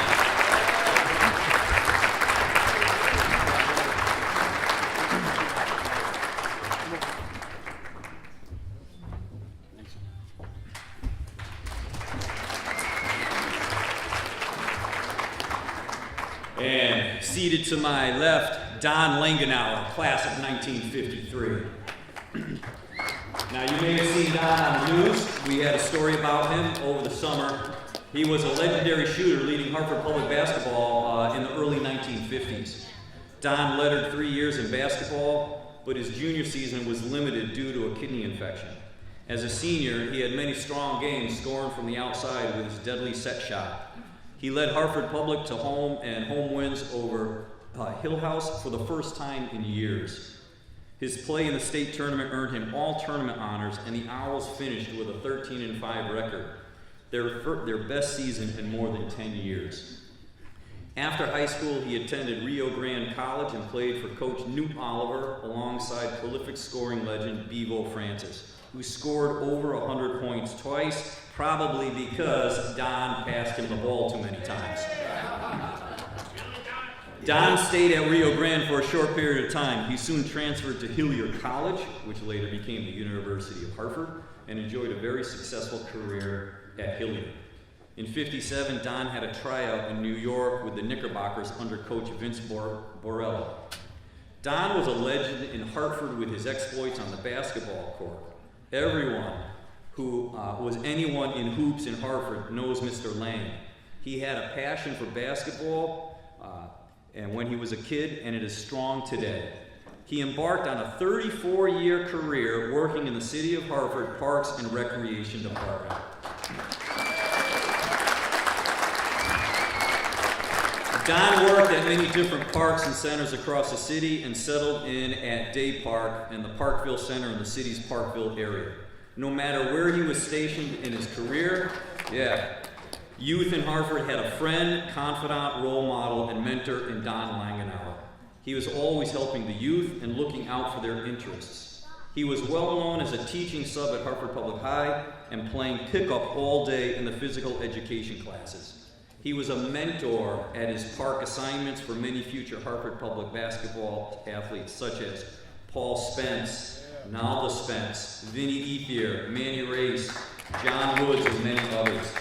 And seated to my left, Don Langenauer, class of 1953. Now, you may have seen Don on the news. We had a story about him over the summer. He was a legendary shooter leading Hartford Public basketball in the early 1950s. Don lettered 3 years in basketball, but his junior season was limited due to a kidney infection. As a senior, he had many strong games scoring from the outside with his deadly set shot. He led Hartford Public to home and home wins over Hill House for the first time in years. His play in the state tournament earned him all tournament honors, and the Owls finished with a 13-5 record, their best season in more than 10 years. After high school, he attended Rio Grande College and played for Coach Newt Oliver alongside prolific scoring legend Bevo Francis, who scored over 100 points twice, probably because Don passed him the ball too many times. Don stayed at Rio Grande for a short period of time. He soon transferred to Hilliard College, which later became the University of Hartford, and enjoyed a very successful career at Hilliard. In '57, Don had a tryout in New York with the Knickerbockers under coach Vince Borello. Don was a legend in Hartford with his exploits on the basketball court. Everyone who was anyone in hoops in Hartford knows Mr. Lang. He had a passion for basketball and when he was a kid, and it is strong today. He embarked on a 34-year career working in the City of Hartford Parks and Recreation Department. Don worked at many different parks and centers across the city and settled in at Day Park and the Parkville Center in the city's Parkville area. No matter where he was stationed in his career, youth in Hartford had a friend, confidant, role model, and mentor in Don Langenauer. He was always helping the youth and looking out for their interests. He was well known as a teaching sub at Hartford Public High and playing pickup all day in the physical education classes. He was a mentor at his park assignments for many future Hartford Public basketball athletes such as Paul Spence, Nalda Spence, Vinny Ethier, Manny Race, John Woods, and many others.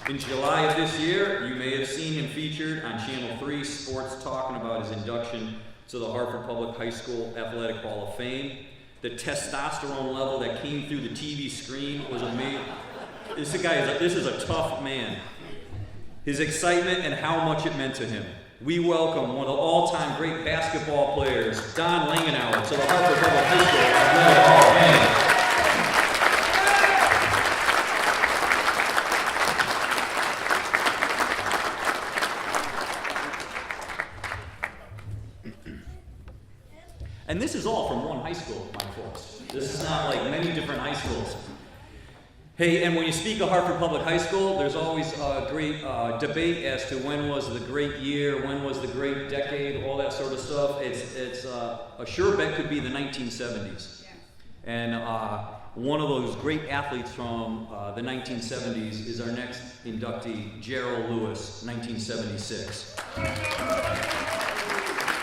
In July of this year, you may have seen him featured on Channel 3 Sports talking about his induction to the Hartford Public High School Athletic Hall of Fame. The testosterone level that came through the TV screen was amazing. This is a tough man. His excitement and how much it meant to him. We welcome one of the all-time great basketball players, Don Langenauer, to the Hartford Public High School Athletic Hall of Fame. And this is all from one high school, my folks. This is not like many different high schools. Hey, and when you speak of Hartford Public High School, there's always a great debate as to when was the great year, when was the great decade, all that sort of stuff. It's a sure bet could be the 1970s. And one of those great athletes from the 1970s is our next inductee, Gerald Lewis, 1976.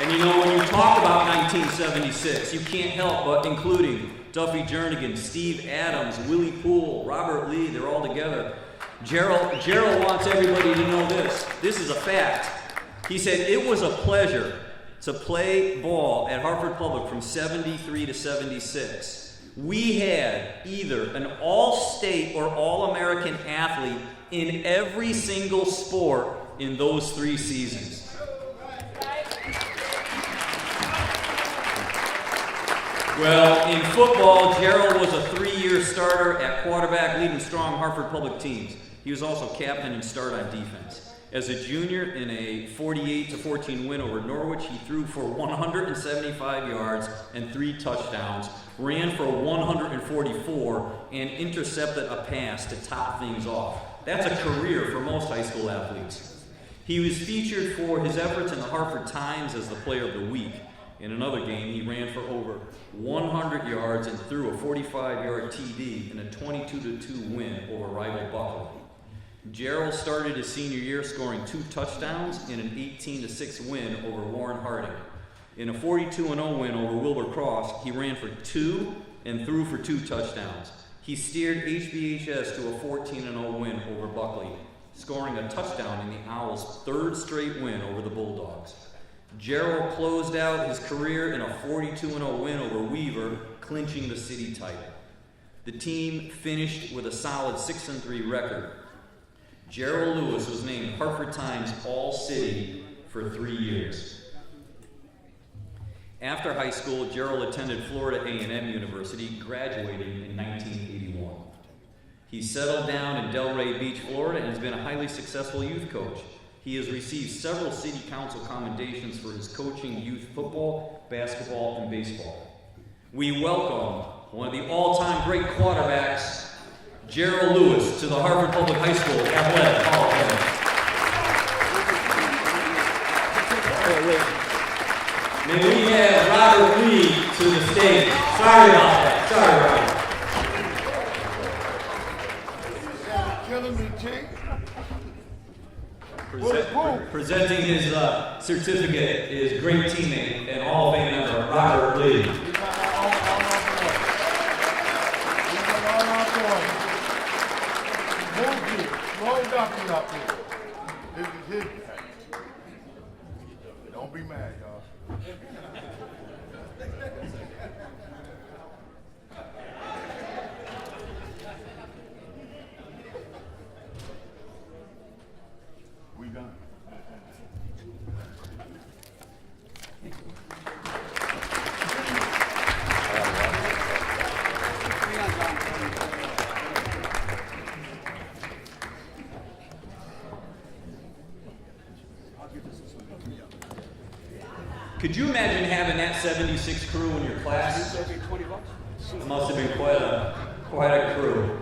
And you know, when you talk about 1976, you can't help but including Duffy Jernigan, Steve Adams, Willie Poole, Robert Lee, they're all together. Gerald wants everybody to know this. This is a fact. He said, "It was a pleasure to play ball at Hartford Public from 73 to 76. We had either an all-state or all-American athlete in every single sport in those 3 seasons. Well, in football, Gerald was a 3-year starter at quarterback, leading strong Hartford Public teams. He was also captain and started on defense. As a junior, in a 48-14 win over Norwich, he threw for 175 yards and 3 touchdowns, ran for 144, and intercepted a pass to top things off. That's a career for most high school athletes. He was featured for his efforts in the Hartford Times as the Player of the Week. In another game, he ran for over 100 yards and threw a 45-yard TD in a 22-2 win over rival Buckley. Gerald started his senior year scoring 2 touchdowns in an 18-6 win over Warren Harding. In a 42-0 win over Wilbur Cross, he ran for 2 and threw for 2 touchdowns. He steered HPHS to a 14-0 win over Buckley, scoring a touchdown in the Owls' 3rd straight win over the Bulldogs. Gerald closed out his career in a 42-0 win over Weaver, clinching the city title. The team finished with a solid 6-3 record. Gerald Lewis was named Hartford Times All-City for 3 years. After high school, Gerald attended Florida A&M University, graduating in 1981. He settled down in Delray Beach, Florida, and has been a highly successful youth coach. He has received several city council commendations for his coaching youth football, basketball, and baseball. We welcome one of the all-time great quarterbacks, Gerald Lewis, to the Hartford Public High School Athletic Hall of Fame. May we have Robert Lee to the stage. Sorry about that. Sorry, Robert. Killing me, Jake. Presenting his certificate is great teammate and Hall of Fame member Robert Lee. Up here. This is his bag. Don't be mad, y'all. We done. Could you imagine having that 76 crew in your class? It must have been quite a crew.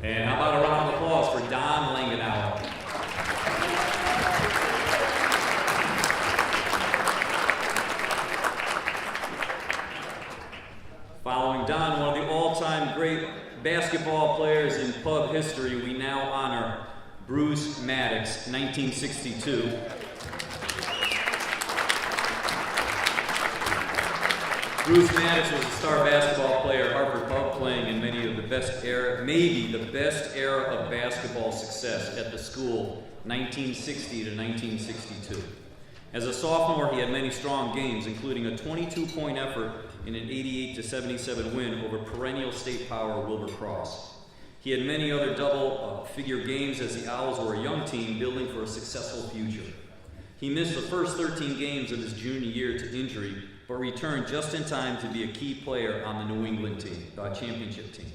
And how about a round of applause for Don Langenauer? Following Don, one of the all-time great basketball players in pub history, we now honor Bruce Maddox, 1962. Bruce Maddox was a star basketball player at Hartford Pub, playing in many of the best era, maybe the best era of basketball success at the school, 1960 to 1962. As a sophomore, he had many strong games, including a 22-point effort in an 88-77 win over perennial state power Wilbur Cross. He had many other double-figure games as the Owls were a young team building for a successful future. He missed the first 13 games of his junior year to injury, but returned just in time to be a key player on the New England team, championship team.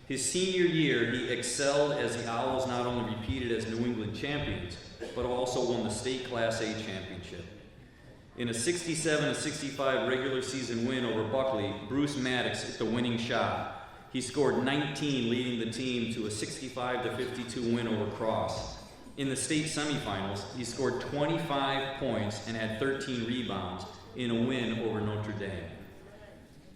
His senior year, he excelled as the Owls not only repeated as New England champions, but also won the state Class A championship. In a 67-65 regular season win over Buckley, Bruce Maddox hit the winning shot. He scored 19, leading the team to a 65-52 win over Cross. In the state semifinals, he scored 25 points and had 13 rebounds in a win over Notre Dame.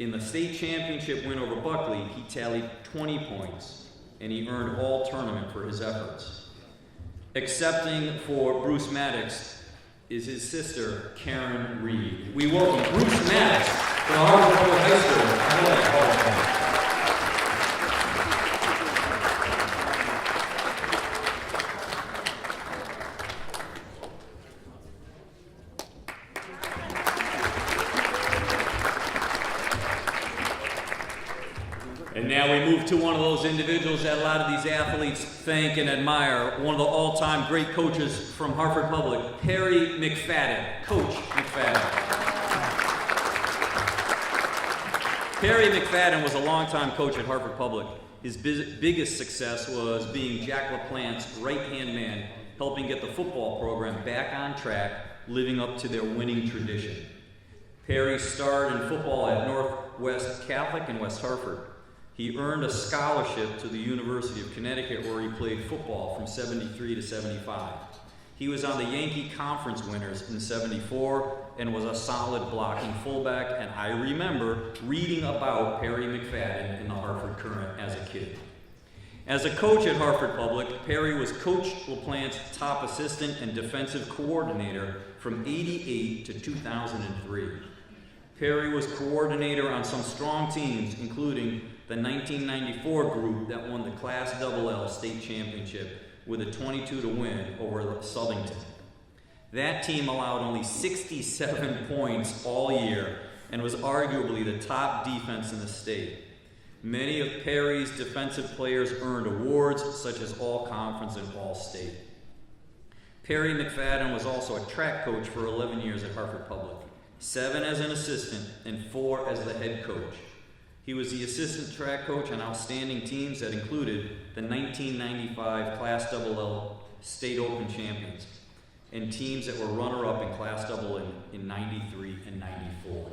In the state championship win over Buckley, he tallied 20 points, and he earned all tournament for his efforts. Accepting for Bruce Maddox is his sister, Karen Reed. We welcome Bruce Maddox to the Hartford Public High School Athletic Hall of Fame. And now we move to one of those individuals that a lot of these athletes thank and admire, one of the all-time great coaches from Hartford Public, Perry McFadden. Coach McFadden. Perry McFadden was a longtime coach at Hartford Public. His biggest success was being Jack LaPlante's right-hand man, helping get the football program back on track, living up to their winning tradition. Perry starred in football at Northwest Catholic in West Hartford. He earned a scholarship to the University of Connecticut, where he played football from 73 to 75. He was on the Yankee Conference winners in 74 and was a solid blocking fullback, and I remember reading about Perry McFadden in the Hartford Courant as a kid. As a coach at Hartford Public, Perry was Coach LaPlante's top assistant and defensive coordinator from 88 to 2003. Perry was coordinator on some strong teams, including the 1994 group that won the Class LL state championship with a 22 to win over Southington. That team allowed only 67 points all year and was arguably the top defense in the state. Many of Perry's defensive players earned awards such as All-Conference and All-State. Perry McFadden was also a track coach for 11 years at Hartford Public, 7 as an assistant and 4 as the head coach. He was the assistant track coach on outstanding teams that included the 1995 Class LL State Open champions and teams that were runner-up in Class AA in 93 and 94.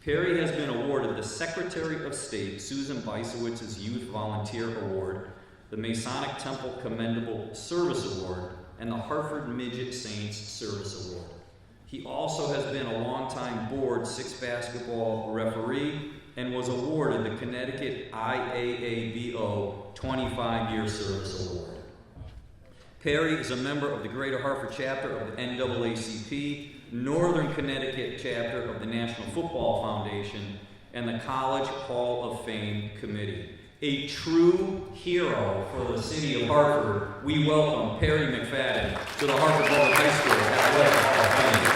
Perry has been awarded the Secretary of State Susan Beisowitz's Youth Volunteer Award, the Masonic Temple Commendable Service Award, and the Hartford Midget Saints Service Award. He also has been a longtime Board 6 basketball referee and was awarded the Connecticut IAABO 25-Year Service Award. Perry is a member of the Greater Hartford chapter of the NAACP, Northern Connecticut chapter of the National Football Foundation, and the College Hall of Fame Committee. A true hero for the city of Hartford, we welcome Perry McFadden to the Hartford Public High School Athletic Hall of Fame.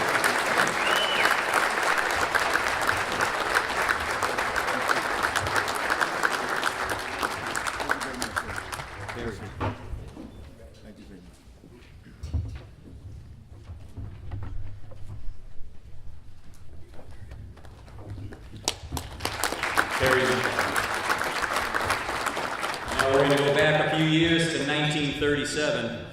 Now we're going to go back a few years to 1937.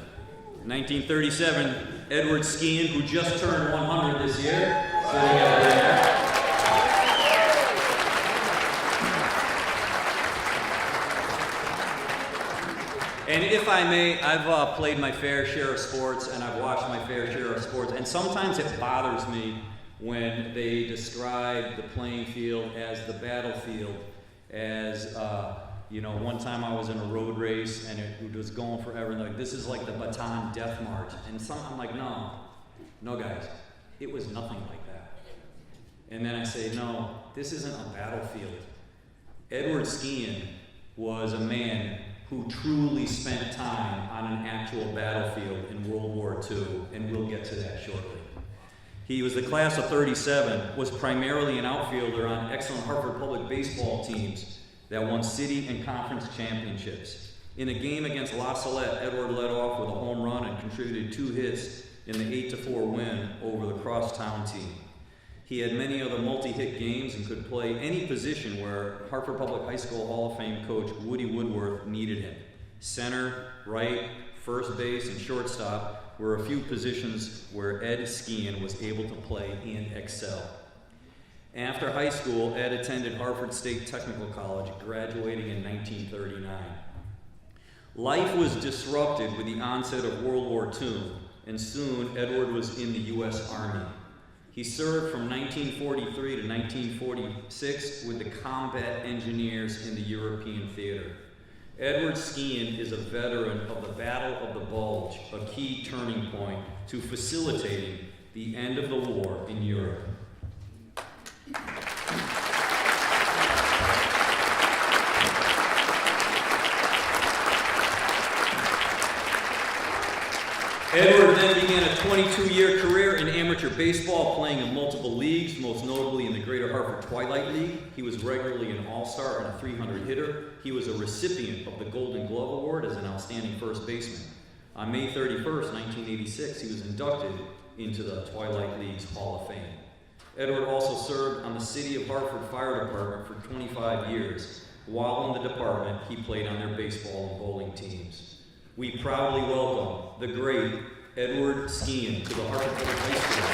1937, Edward Skean, who just turned 100 this year, sitting up there. And if I may, I've played my fair share of sports and I've watched my fair share of sports, and sometimes it bothers me when they describe the playing field as the battlefield, as one time I was in a road race and it was going forever, and like, this is like the Bataan Death March, and I'm like, no guys, it was nothing like that. And then I say, no, this isn't a battlefield. Edward Skean was a man who truly spent time on an actual battlefield in World War II, and we'll get to that shortly. He was the class of 37, was primarily an outfielder on excellent Hartford Public baseball teams that won city and conference championships. In a game against La Salette, Edward led off with a home run and contributed 2 hits in the 8-4 win over the crosstown team. He had many other multi-hit games and could play any position where Hartford Public High School Hall of Fame coach Woody Woodworth needed him. Center, right, first base, and shortstop were a few positions where Ed Skean was able to play and excel. After high school, Ed attended Hartford State Technical College, graduating in 1939. Life was disrupted with the onset of World War II, and soon Edward was in the U.S. Army. He served from 1943 to 1946 with the combat engineers in the European theater. Edward Skean is a veteran of the Battle of the Bulge, a key turning point to facilitating the end of the war in Europe. Edward then began a 22-year career in amateur baseball, playing in multiple leagues. leagues, most notably in the Greater Hartford Twilight League. He was regularly an all-star and a 300 hitter. He was a recipient of the Golden Glove Award as an outstanding first baseman. On May 31st, 1986, he was inducted into the Twilight League's Hall of Fame. Edward also served on the City of Hartford Fire Department for 25 years. While in the department, he played on their baseball and bowling teams. We proudly welcome the great Edward Skean to the Hartford Public High School.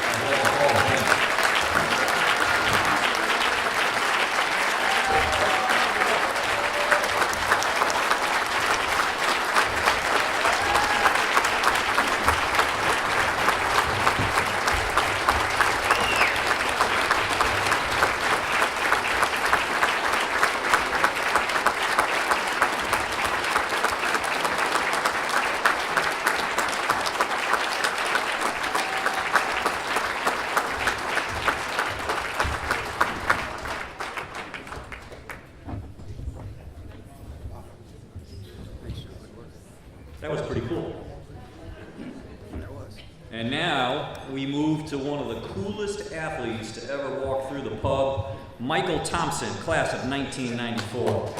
That was pretty cool. And now we move to one of the coolest athletes to ever walk through the pub, Michael Thompson, class of 1994.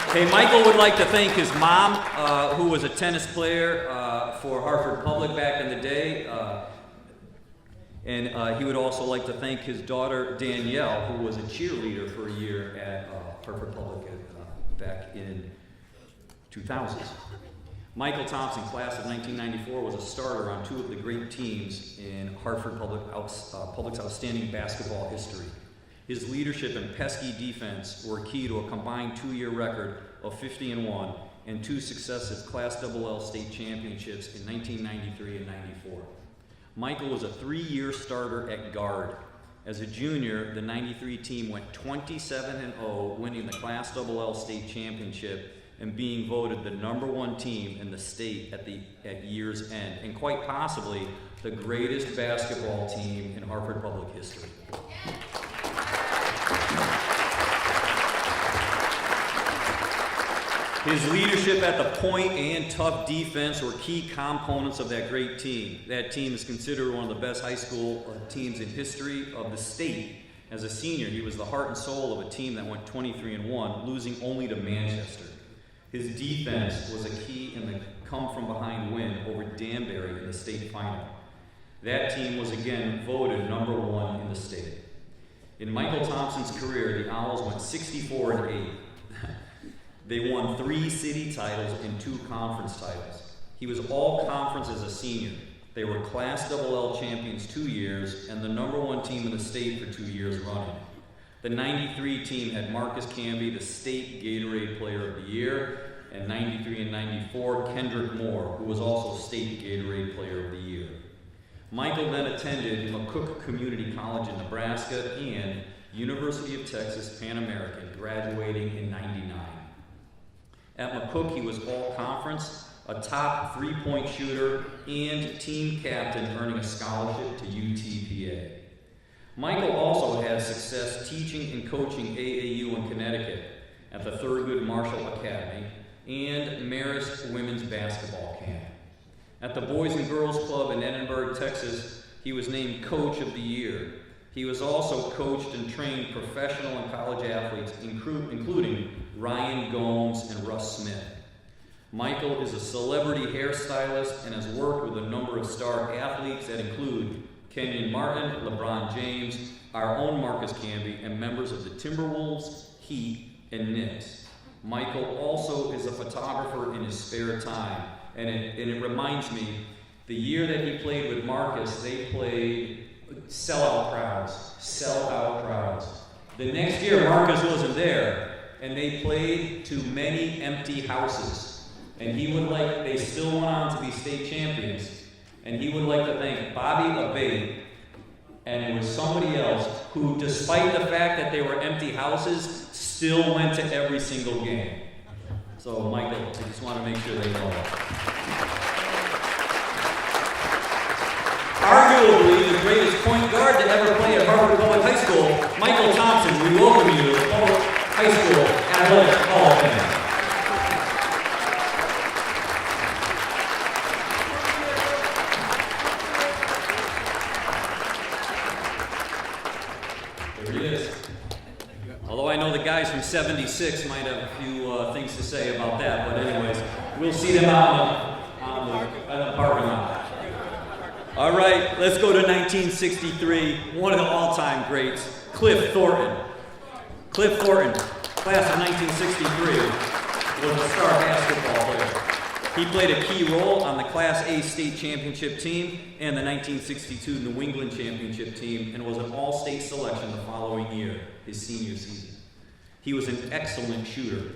Okay, Michael would like to thank his mom, who was a tennis player for Hartford Public back in the day. And he would also like to thank his daughter, Danielle, who was a cheerleader for a year at Hartford Public back in 2000s. Michael Thompson, class of 1994, was a starter on two of the great teams in Hartford Public's outstanding basketball history. His leadership and pesky defense were key to a combined 2-year record of 50-1 and 2 successive Class LL state championships in 1993 and 94. Michael was a 3-year starter at guard. As a junior, the 93 team went 27-0, winning the Class LL state championship and being voted the #1 team in the state at year's end, and quite possibly the greatest basketball team in Hartford Public history. His leadership at the point and tough defense were key components of that great team. That team is considered one of the best high school teams in history of the state. As a senior, he was the heart and soul of a team that went 23-1, losing only to Manchester. His defense was a key in the come-from-behind win over Danbury in the state final. That team was again voted #1 in the state. In Michael Thompson's career, the Owls went 64-8. They won 3 city titles and 2 conference titles. He was all conference as a senior. They were Class LL champions 2 years and the #1 team in the state for 2 years running. The 93 team had Marcus Camby, the state Gatorade Player of the Year, and 93 and 94, Kendrick Moore, who was also state Gatorade Player of the Year. Michael then attended McCook Community College in Nebraska and University of Texas Pan American, graduating in 99. At McCook, he was all-conference, a top 3-point shooter, and team captain, earning a scholarship to UTPA. Michael also had success teaching and coaching AAU in Connecticut at the Thurgood Marshall Academy and Marist Women's Basketball Camp. At the Boys and Girls Club in Edinburgh, Texas, he was named Coach of the Year. He was also coached and trained professional and college athletes, including Ryan Gomes and Russ Smith. Michael is a celebrity hairstylist and has worked with a number of star athletes that include Kenyon Martin, LeBron James, our own Marcus Camby, and members of the Timberwolves, Heat, and Knicks. Michael also is a photographer in his spare time, and it reminds me, the year that he played with Marcus, they played sellout crowds. The next year, Marcus wasn't there, and they played to many empty houses. And they still went on to be state champions. And he would like to thank Bobby LeBay, and it was somebody else who, despite the fact that they were empty houses, still went to every single game. So, Michael, I just want to make sure they know that. Arguably the greatest point guard to ever play at Hartford Public High School, Michael Thompson, we welcome you to the Public High School Athletic Hall of Fame. There he is. Although I know the guys from 76 might have a few things to say about that, but anyways, we'll see them out on the parking lot. All right, let's go to 1963, one of the all-time greats, Cliff Thornton. Cliff Thornton, class of 1963, was a star basketball player. He played a key role on the Class A state championship team and the 1962 New England championship team, and was an all-state selection the following year, his senior season. He was an excellent shooter.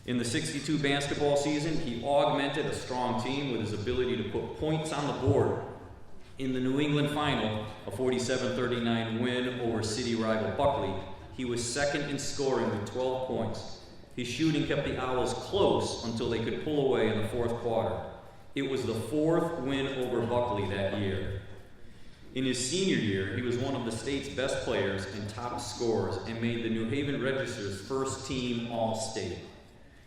In the 62 basketball season, he augmented a strong team with his ability to put points on the board. In the New England final, a 47-39 win over city rival Buckley, he was second in scoring with 12 points. His shooting kept the Owls close until they could pull away in the fourth quarter. It was the fourth win over Buckley that year. In his senior year, he was one of the state's best players and top scorers and made the New Haven Register's first team All-State.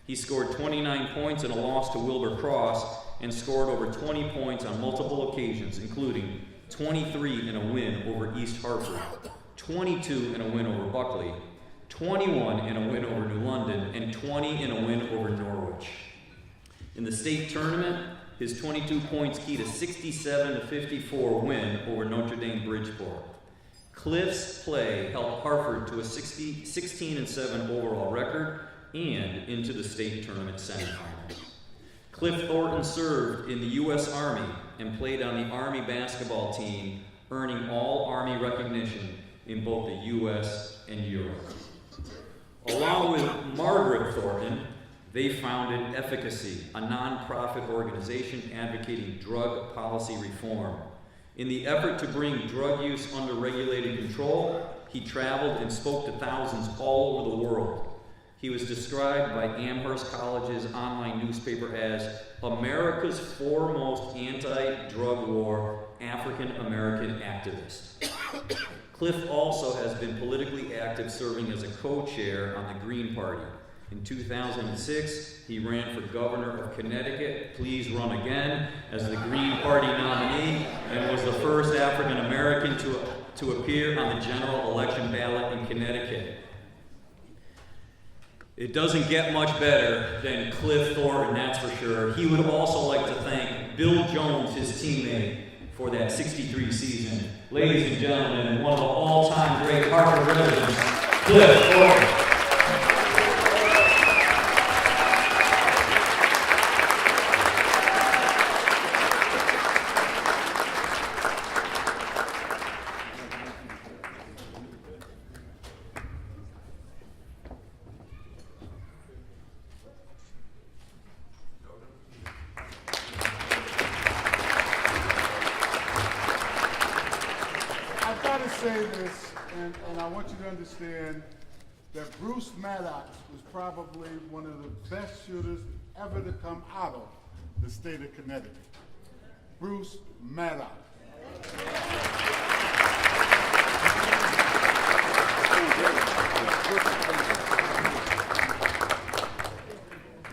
He scored 29 points in a loss to Wilbur Cross and scored over 20 points on multiple occasions, including 23 in a win over East Hartford, 22 in a win over Buckley, 21 in a win over New London, and 20 in a win over Norwich. In the state tournament, his 22 points keyed a 67-54 win over Notre Dame Bridgeport. Cliff's play helped Hartford to a 16-7 overall record and into the state tournament semifinals. Cliff Thornton served in the U.S. Army and played on the Army basketball team, earning all Army recognition in both the U.S. and Europe. Along with Margaret Thornton, they founded Efficacy, a nonprofit organization advocating drug policy reform. In the effort to bring drug use under regulated control, he traveled and spoke to thousands all over the world. He was described by Amherst College's online newspaper as America's foremost anti-drug war African American activist. Cliff also has been politically active, serving as a co-chair on the Green Party. In 2006, he ran for governor of Connecticut, please run again, as the Green Party nominee, and was the first African American to appear on the general election ballot in Connecticut. It doesn't get much better than Cliff Thornton, that's for sure. He would also like to thank Bill Jones, his teammate, for that 63 season. Ladies and gentlemen, one of the all-time great Hartford residents, Cliff Thornton. Say this, and I want you to understand that Bruce Maddox was probably one of the best shooters ever to come out of the state of Connecticut. Bruce Maddox.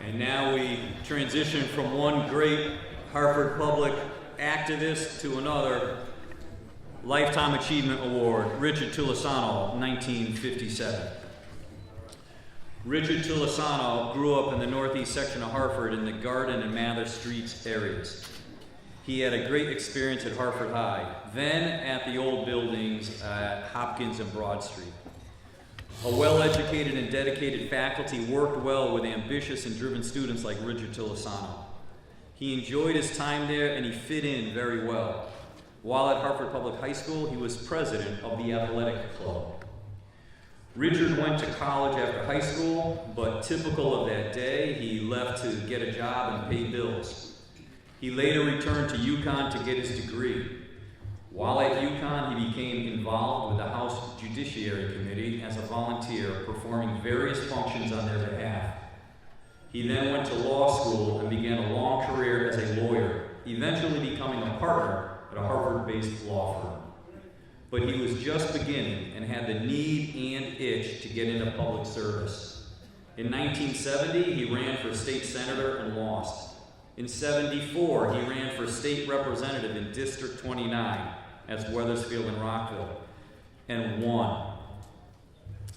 And now we transition from one great Hartford Public activist to another. Lifetime Achievement Award, Richard Tulisano, 1957. Richard Tulisano grew up in the northeast section of Hartford in the Garden and Mather Streets areas. He had a great experience at Hartford High, then at the old buildings at Hopkins and Broad Street. A well-educated and dedicated faculty worked well with ambitious and driven students like Richard Tulisano. He enjoyed his time there and he fit in very well. While at Hartford Public High School, he was president of the athletic club. Richard went to college after high school, but typical of that day, he left to get a job and pay bills. He later returned to UConn to get his degree. While at UConn, he became involved with the House Judiciary Committee as a volunteer, performing various functions on their behalf. He then went to law school and began a long career as a lawyer, eventually becoming a partner at a Harvard-based law firm. But he was just beginning and had the need and itch to get into public service. In 1970, he ran for state senator and lost. In 74, he ran for state representative in District 29, that's Weathersfield and Rockville, and won.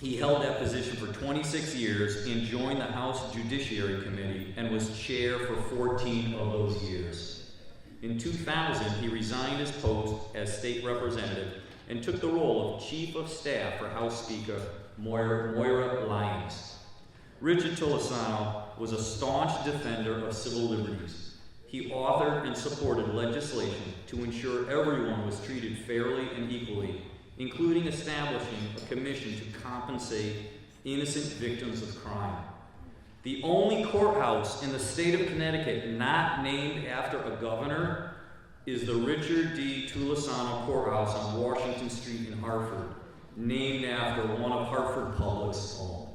He held that position for 26 years and joined the House Judiciary Committee and was chair for 14 of those years. In 2000, he resigned his post as state representative and took the role of Chief of Staff for House Speaker Moira Lyons. Richard Tolosano was a staunch defender of civil liberties. He authored and supported legislation to ensure everyone was treated fairly and equally, including establishing a commission to compensate innocent victims of crime. The only courthouse in the state of Connecticut not named after a governor is the Richard D. Tolosano Courthouse on Washington Street in Hartford, named after one of Hartford Public's own.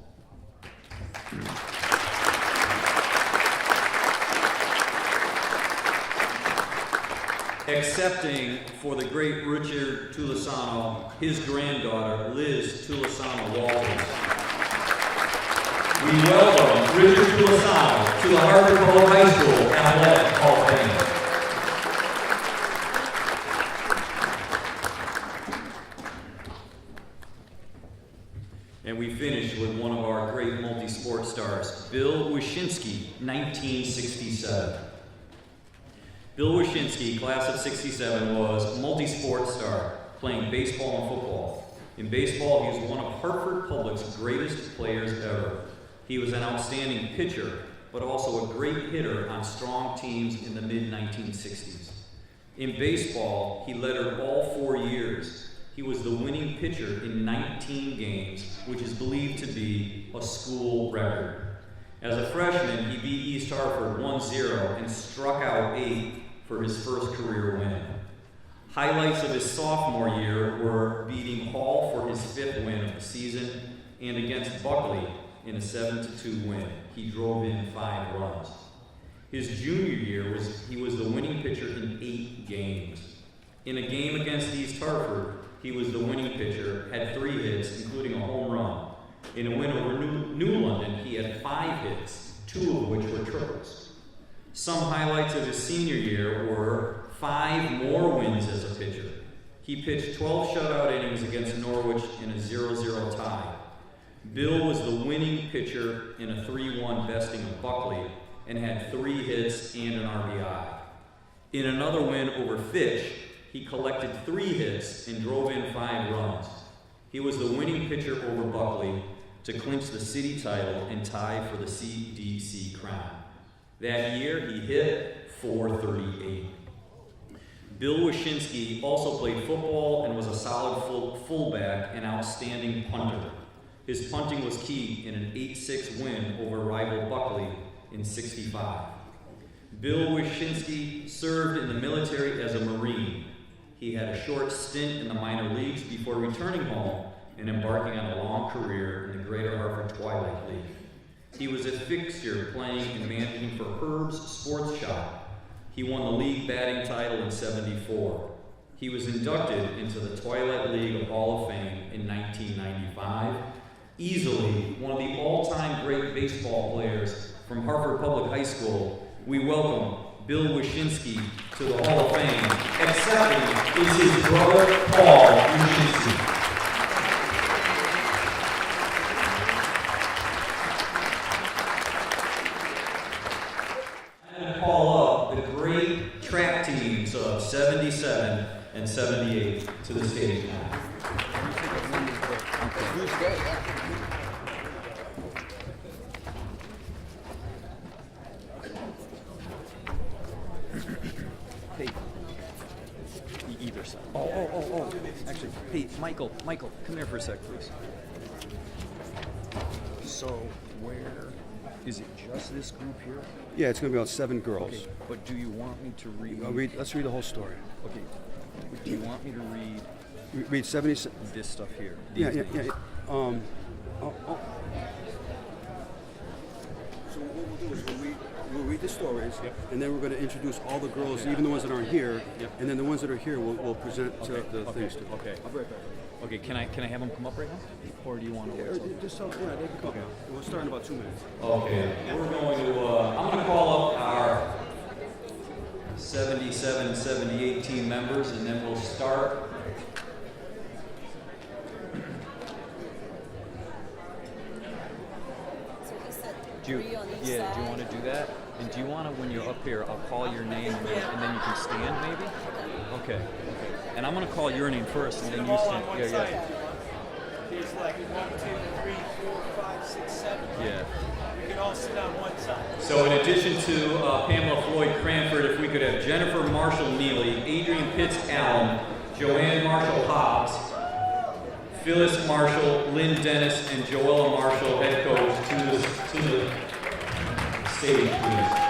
Accepting for the great Richard Tolosano, his granddaughter, Liz Tolosano Walters. We welcome Richard Tolosano to the Hartford Public High School Athletic Hall of Fame. And we finish with one of our great multi-sport stars, Bill Wyszynski, 1967. Bill Wyszynski, class of 67, was a multi-sport star, playing baseball and football. In baseball, he was one of Hartford Public's greatest players ever. He was an outstanding pitcher, but also a great hitter on strong teams in the mid-1960s. In baseball, he lettered all 4 years. He was the winning pitcher in 19 games, which is believed to be a school record. As a freshman, he beat East Hartford 1-0 and struck out 8 for his first career win. Highlights of his sophomore year were beating Hall for his 5th win of the season and against Buckley in a 7-2 win. He drove in 5 runs. His junior year, he was the winning pitcher in 8 games. In a game against East Hartford, he was the winning pitcher, had 3 hits, including a home run. In a win over New London, he had 5 hits, 2 of which were triples. Some highlights of his senior year were 5 more wins as a pitcher. He pitched 12 shutout innings against Norwich in a 0-0 tie. Bill was the winning pitcher in a 3-1 besting of Buckley and had 3 hits and an RBI. In another win over Fish, he collected 3 hits and drove in 5 runs. He was the winning pitcher over Buckley to clinch the city title and tie for the CDC crown. That year, he hit .438. Bill Wyszynski also played football and was a solid fullback and outstanding punter. His punting was key in an 8-6 win over rival Buckley in '65. Bill Wyszynski served in the military as a Marine. He had a short stint in the minor leagues before returning home and embarking on a long career in the Greater Hartford Twilight League. He was a fixture playing and managing for Herb's Sports Shop. He won the league batting title in '74. He was inducted into the Twilight League Hall of Fame in 1995. Easily one of the all-time great baseball players from Hartford Public High School, we welcome Bill Wyszynski to the Hall of Fame. Accepting is his brother, Paul Wyszynski. Track teams of 77 and 78 to the stage now. Hey, either side. Oh. Actually, hey, Michael, come here for a sec, please. So, where is it? Just this group here? Yeah, it's going to be about 7 girls. Okay, but do you want me to read? Let's read the whole story. Okay. Do you want me to read? Read 70. This stuff here. Yeah. So what we'll do is we'll read the stories, and then we're going to introduce all the girls, even the ones that aren't here, and then the ones that are here we'll present the things to. Okay. I'll be right back. Okay, can I have them come up right now? Or do you want to wait? Just tell them, they can come. We'll start in about 2 minutes. Okay, we're going to, I'm going to call up our 77, 78 team members, and then we'll start. Do you, three on each yeah, side. do you want to do that? And do you want to, when you're up here, I'll call your name and then you can stand maybe? Okay. And I'm going to call your name first and then you stand. Yeah. There's like 1, 2, 3, 4, 5, 6, 7. Yeah. We can all sit on one side. So in addition to Pamela Floyd Cranford, if we could have Jennifer Marshall Neely, Adrian Pitts Allen, Joanne Marshall Hobbs, Phyllis Marshall, Lynn Dennis, and Joella Marshall, head coach, to the stage, please.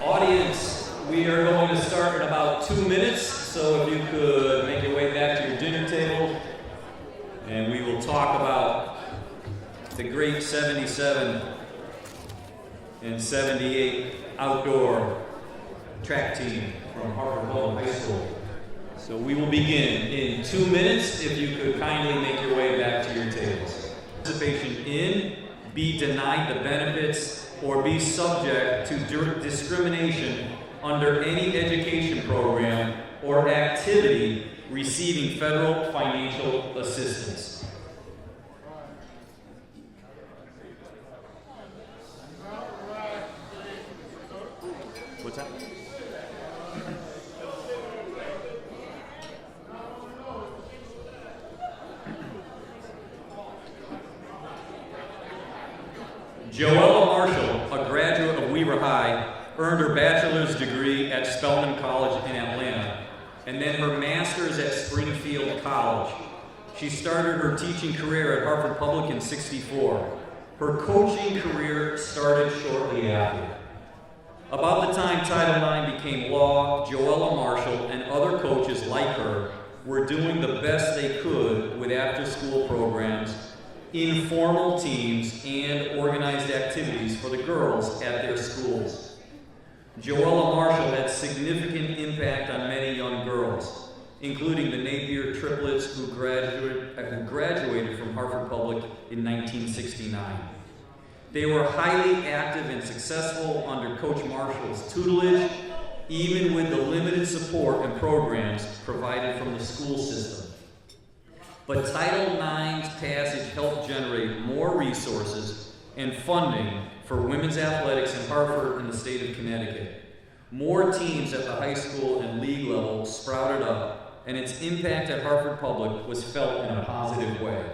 Audience, we are going to start in about 2 minutes, so if you could make your way back to your dinner table, and we will talk about the great 77 and 78 outdoor track team from Harvard Public High School. So we will begin in 2 minutes, if you could kindly make your way back to your tables. Participation in, be denied the benefits, or be subject to discrimination under any education program or activity receiving federal financial assistance. What's that? Joella Marshall, a graduate of Weaver High, earned her bachelor's degree at Spelman College in Atlanta, and then her master's at Springfield College. She started her teaching career at Harvard Public in '64. Her coaching career started shortly after. About the time Title IX became law, Joella Marshall and other coaches like her were doing the best they could with after-school programs, informal teams, and organized activities for the girls at their schools. Joella Marshall had significant impact on many young girls, including the Napier triplets who graduated from Harvard Public in 1969. They were highly active and successful under Coach Marshall's tutelage, even with the limited support and programs provided from the school system. But Title IX's passage helped generate more resources and funding for women's athletics in Hartford and the state of Connecticut. More teams at the high school and league level sprouted up, and its impact at Hartford Public was felt in a positive way.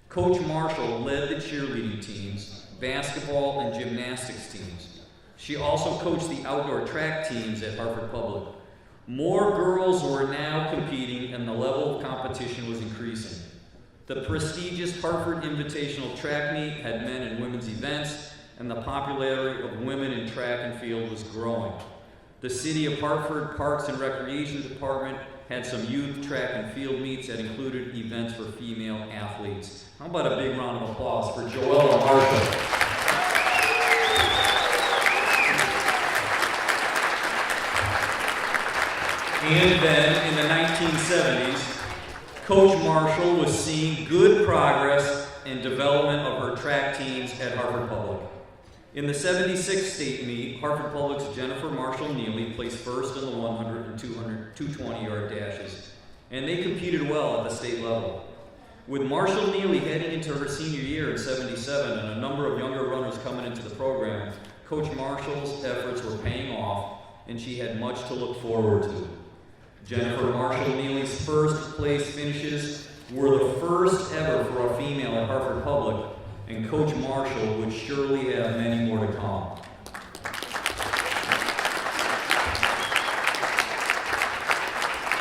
Coach Marshall led the cheerleading teams, basketball and gymnastics teams. She also coached the outdoor track teams at Hartford Public. More girls were now competing and the level of competition was increasing. The prestigious Hartford Invitational Track Meet had men and women's events, and the popularity of women in track and field was growing. The City of Hartford Parks and Recreation Department had some youth track and field meets that included events for female athletes. How about a big round of applause for Joella Marshall? And then in the 1970s, Coach Marshall was seeing good progress and development of her track teams at Harvard Public. In the 76 state meet, Harvard Public's Jennifer Marshall Neely placed first in the 100 and 220-yard dashes, and they competed well at the state level. With Marshall Neely heading into her senior year in '77 and a number of younger runners coming into the program, Coach Marshall's efforts were paying off, and she had much to look forward to. Jennifer Marshall Neely's first place finishes were the first ever for a female at Harvard Public, and Coach Marshall would surely have many more to come.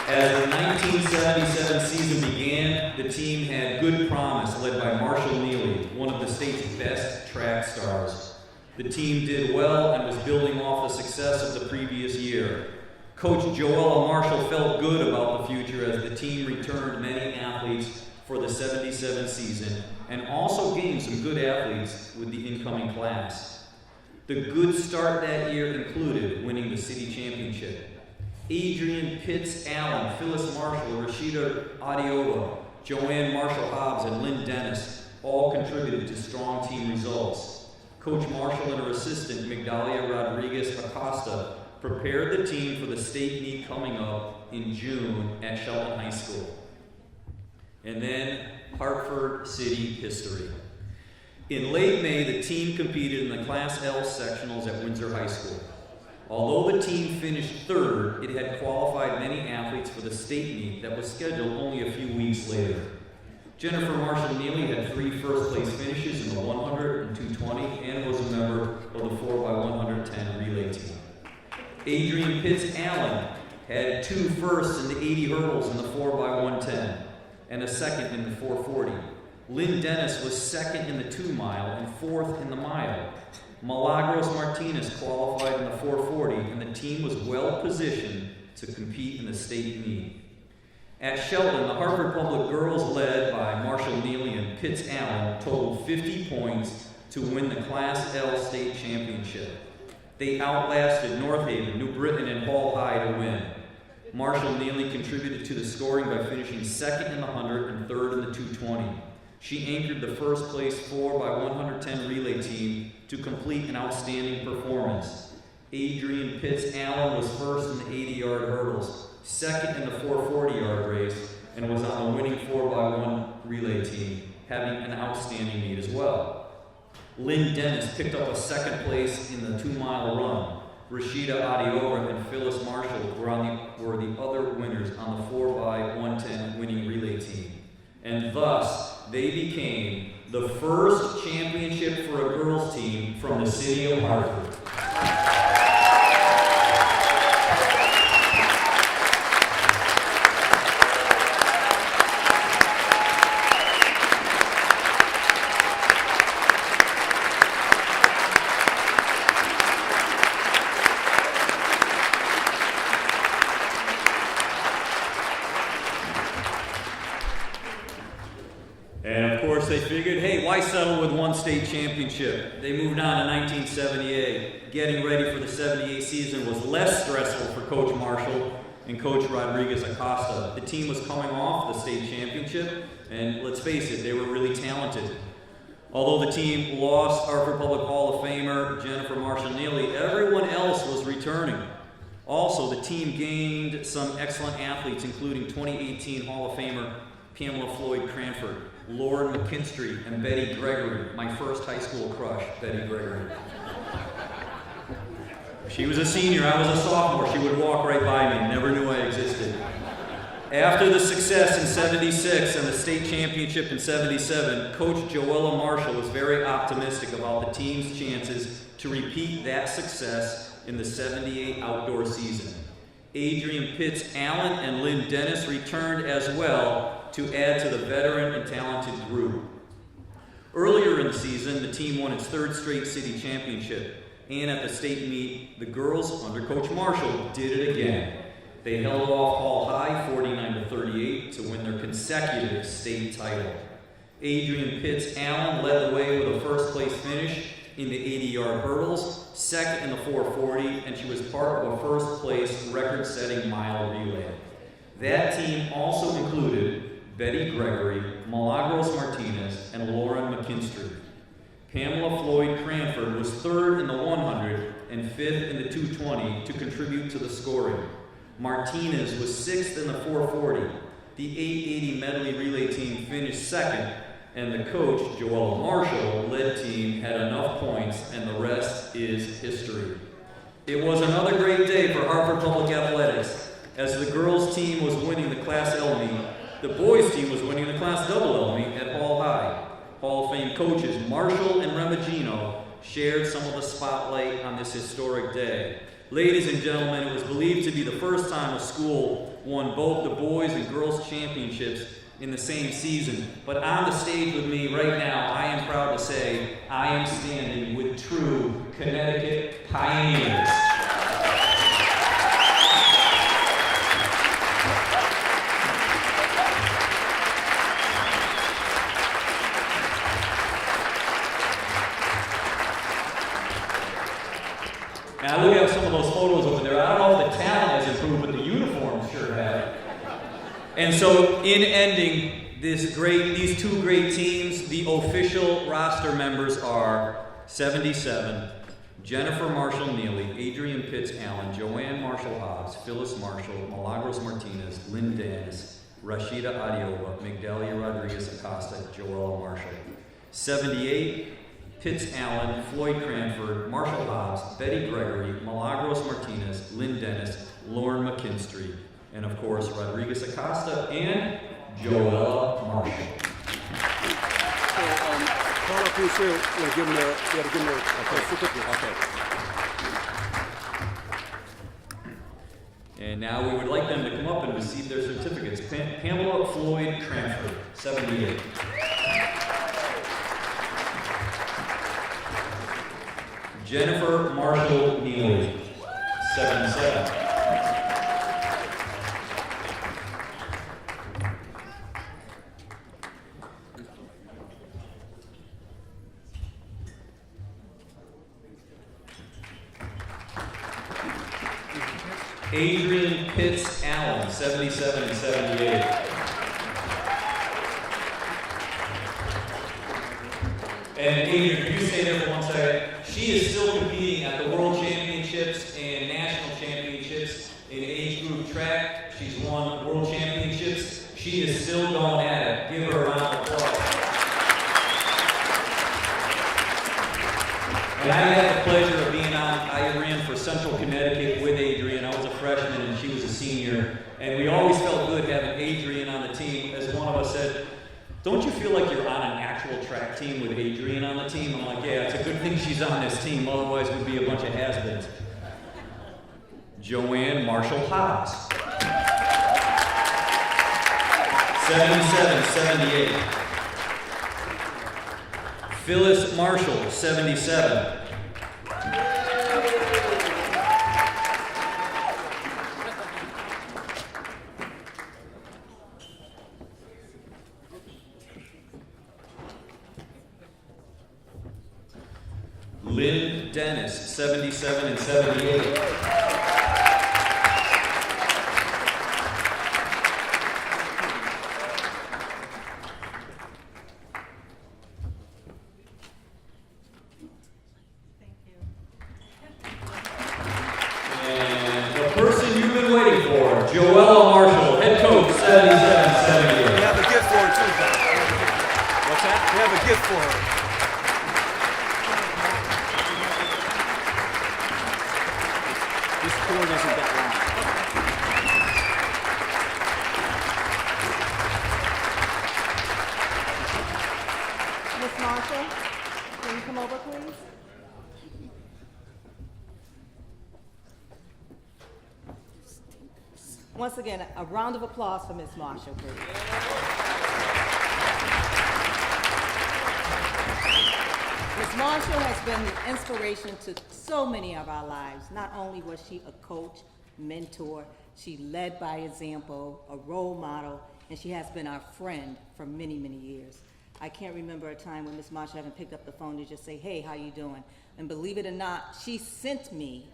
As the 1977 season began, the team had good promise, led by Marshall Neely, one of the state's best track stars. The team did well and was building off the success of the previous year. Coach Joella Marshall felt good about the future as the team returned many athletes for the 77 season and also gained some good athletes with the incoming class. The good start that year included winning the city championship. Adrian Pitts Allen, Phyllis Marshall, Rashida Adiova, Joanne Marshall-Hobbs, and Lynn Dennis all contributed to strong team results. Coach Marshall and her assistant, Migdalia Rodriguez Acosta, prepared the team for the state meet coming up in June at Shelton High School. And then Hartford City history. In late May, the team competed in the Class L sectionals at Windsor High School. Although the team finished third, it had qualified many athletes for the state meet that was scheduled only a few weeks later. Jennifer Marshall Neely had 3 first-place finishes in the 100 and 220 and was a member of the 4x110 relay team. Adrian Pitts Allen had 2 firsts in the 80 hurdles in the 4x110 and a second in the 440. Lynn Dennis was second in the 2 mile and 4th in the mile. Milagros Martinez qualified in the 440, and the team was well positioned to compete in the state meet. At Shelton, the Hartford Public girls, led by Marshall Neely and Pitts Allen, totaled 50 points to win the Class L state championship. They outlasted North Haven, New Britain, and Hall High to win. Marshall Neely contributed to the scoring by finishing second in the 100 and third in the 220. She anchored the first place 4x110 relay team to complete an outstanding performance. Adrian Pitts Allen was first in the 80-yard hurdles, second in the 440-yard race, and was on the winning 4x1 relay team, having an outstanding meet as well. Lynn Dennis picked up a second place in the 2-mile run. Rashida Adiova and Phyllis Marshall were the other winners on the 4x110 winning relay team. And thus, they became the first championship for a girls team from the city of Hartford. And of course they figured, hey, why settle with one state championship? They moved on to 1978. Getting ready for the 78 season was less stressful for Coach Marshall and Coach Rodriguez Acosta. The team was coming off the state championship, and let's face it, they were really talented. Although the team lost Hartford Public Hall of Famer Jennifer Marshall Neely, everyone else was returning. Also, the team gained some excellent athletes, including 2018 Hall of Famer Pamela Floyd Cranford, Lauren McKinstry, and Betty Gregory, my first high school crush, Betty Gregory. She was a senior, I was a sophomore. She would walk right by me, never knew I existed. After the success in 76 and the state championship in 77, Coach Joella Marshall was very optimistic about the team's chances to repeat that success in the 78 outdoor season. Adrian Pitts Allen and Lynn Dennis returned as well to add to the veteran and talented group. Earlier in the season, the team won its 3rd straight city championship, and at the state meet, the girls under Coach Marshall did it again. They held off Hall High 49-38 to win their consecutive state title. Adrian Pitts Allen led the way with a first place finish in the 80-yard hurdles, second in the 440, and she was part of a first place record-setting mile relay. That team also included Betty Gregory, Milagros Martinez, and Lauren McKinstry. Pamela Floyd Cranford was 3rd in the 100 and 5th in the 220 to contribute to the scoring. Martinez was 6th in the 440. The 880 medley relay team finished 2nd, and the coach, Joella Marshall, led team had enough points, and the rest is history. It was another great day for Hartford Public Athletics. As the girls' team was winning the Class L meet, the boys' team was winning the Class L meet at Hall High. Hall of Fame coaches Marshall and Remigino shared some of the spotlight on this historic day. Ladies and gentlemen, it was believed to be the first time a school won both the boys' and girls' championships in the same season. But on the stage with me right now, I am proud to say I am standing with true Connecticut pioneers. Now look at some of those photos over there. I don't know if the talent has improved, but the uniforms sure have. And so, in ending these two great teams, the official roster members are 77, Jennifer Marshall Neely, Adrian Pitts Allen, Joanne Marshall Hobbs, Phyllis Marshall, Milagros Martinez, Lynn Dennis, Rashida Adioba, Migdalia Rodriguez Acosta, Joella Marshall. 78, Pitts Allen, Floyd Cranford, Marshall Hobbs, Betty Gregory, Milagros Martinez, Lynn Dennis, Lauren McKinstry, and of course Rodriguez Acosta and Joella Marshall. So, Carl, please here, we gotta give him the certificate. Okay. And now we would like them to come up and receive their certificates. Pamela Floyd Cranford, 78. Jennifer Marshall Neely, 77. Adrian Pitts Allen, 77 and 78. And Adrian, can you stay there for 1 second? She is still competing at the World Championships and National Championships in age group track. She's won World Championships. She is still going at it. Give her a round of applause. And I had the pleasure of being on, I ran for Central Connecticut with Adrian. I was a freshman and she was a senior. And we always felt good having Adrian on the team. As one of us said, don't you feel like you're on an actual track team with Adrian on the team? I'm like, yeah, it's a good thing she's on this team, otherwise we'd be a bunch of has-beens. Joanne Marshall Hobbs. 77, 78. Phyllis Marshall, 77. Lynn Dennis, 77 and 78. And the person you've been waiting for, Joella Marshall, head coach, 77, 78. We have a gift for her too, John. What's that? We have a gift for her. This cord isn't that long. Miss Marshall, can you come over, please? Once again, a round of applause for Miss Marshall, please. Miss Marshall has been an inspiration to so many of our lives. Not only was she a coach, mentor, she led by example, a role model, and she has been our friend for many, many years. I can't remember a time when Miss Marshall haven't picked up the phone to just say, hey, how you doing? And believe it or not, she sent me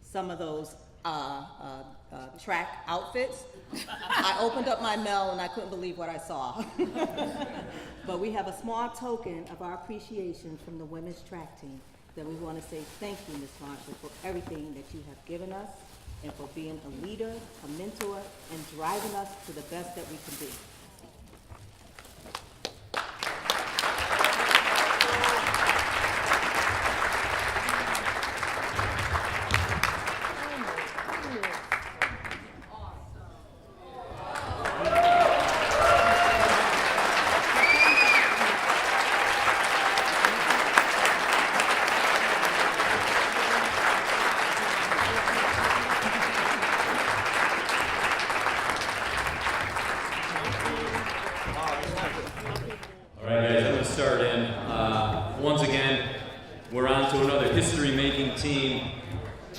some of those track outfits. I opened up my mail and I couldn't believe what I saw. But we have a small token of our appreciation from the women's track team that we want to say thank you, Ms. Marshall, for everything that you have given us and for being a leader, a mentor, and driving us to the best that we can be.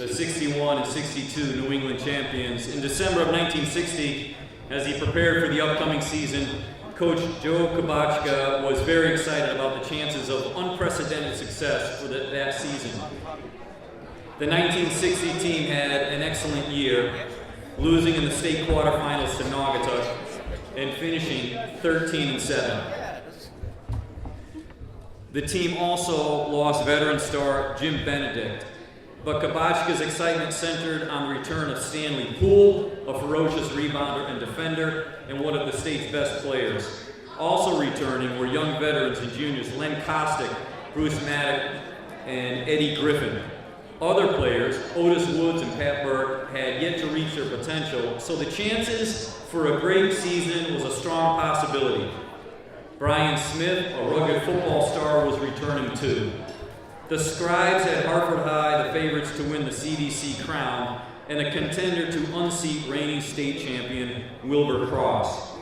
the 61 and 62 New England champions. In December of 1960, as he prepared for the upcoming season, Coach Joe Kubachka was very excited about the chances of unprecedented success for that season. The 1960 team had an excellent year, losing in the state quarterfinals to Naugatuck and finishing 13-7. The team also lost veteran star Jim Benedict, but Kubachka's excitement centered on the return of Stanley Poole, a ferocious rebounder and defender, and one of the state's best players. Also returning were young veterans and juniors Len Kostick, Bruce Maddock, and Eddie Griffin. Other players, Otis Woods and Pat Burke, had yet to reach their potential, so the chances for a great season was a strong possibility. Brian Smith, a rugged football star, was returning too. The Scribes had Hartford High, the favorites to win the CDC crown, and a contender to unseat reigning state champion Wilbur Cross.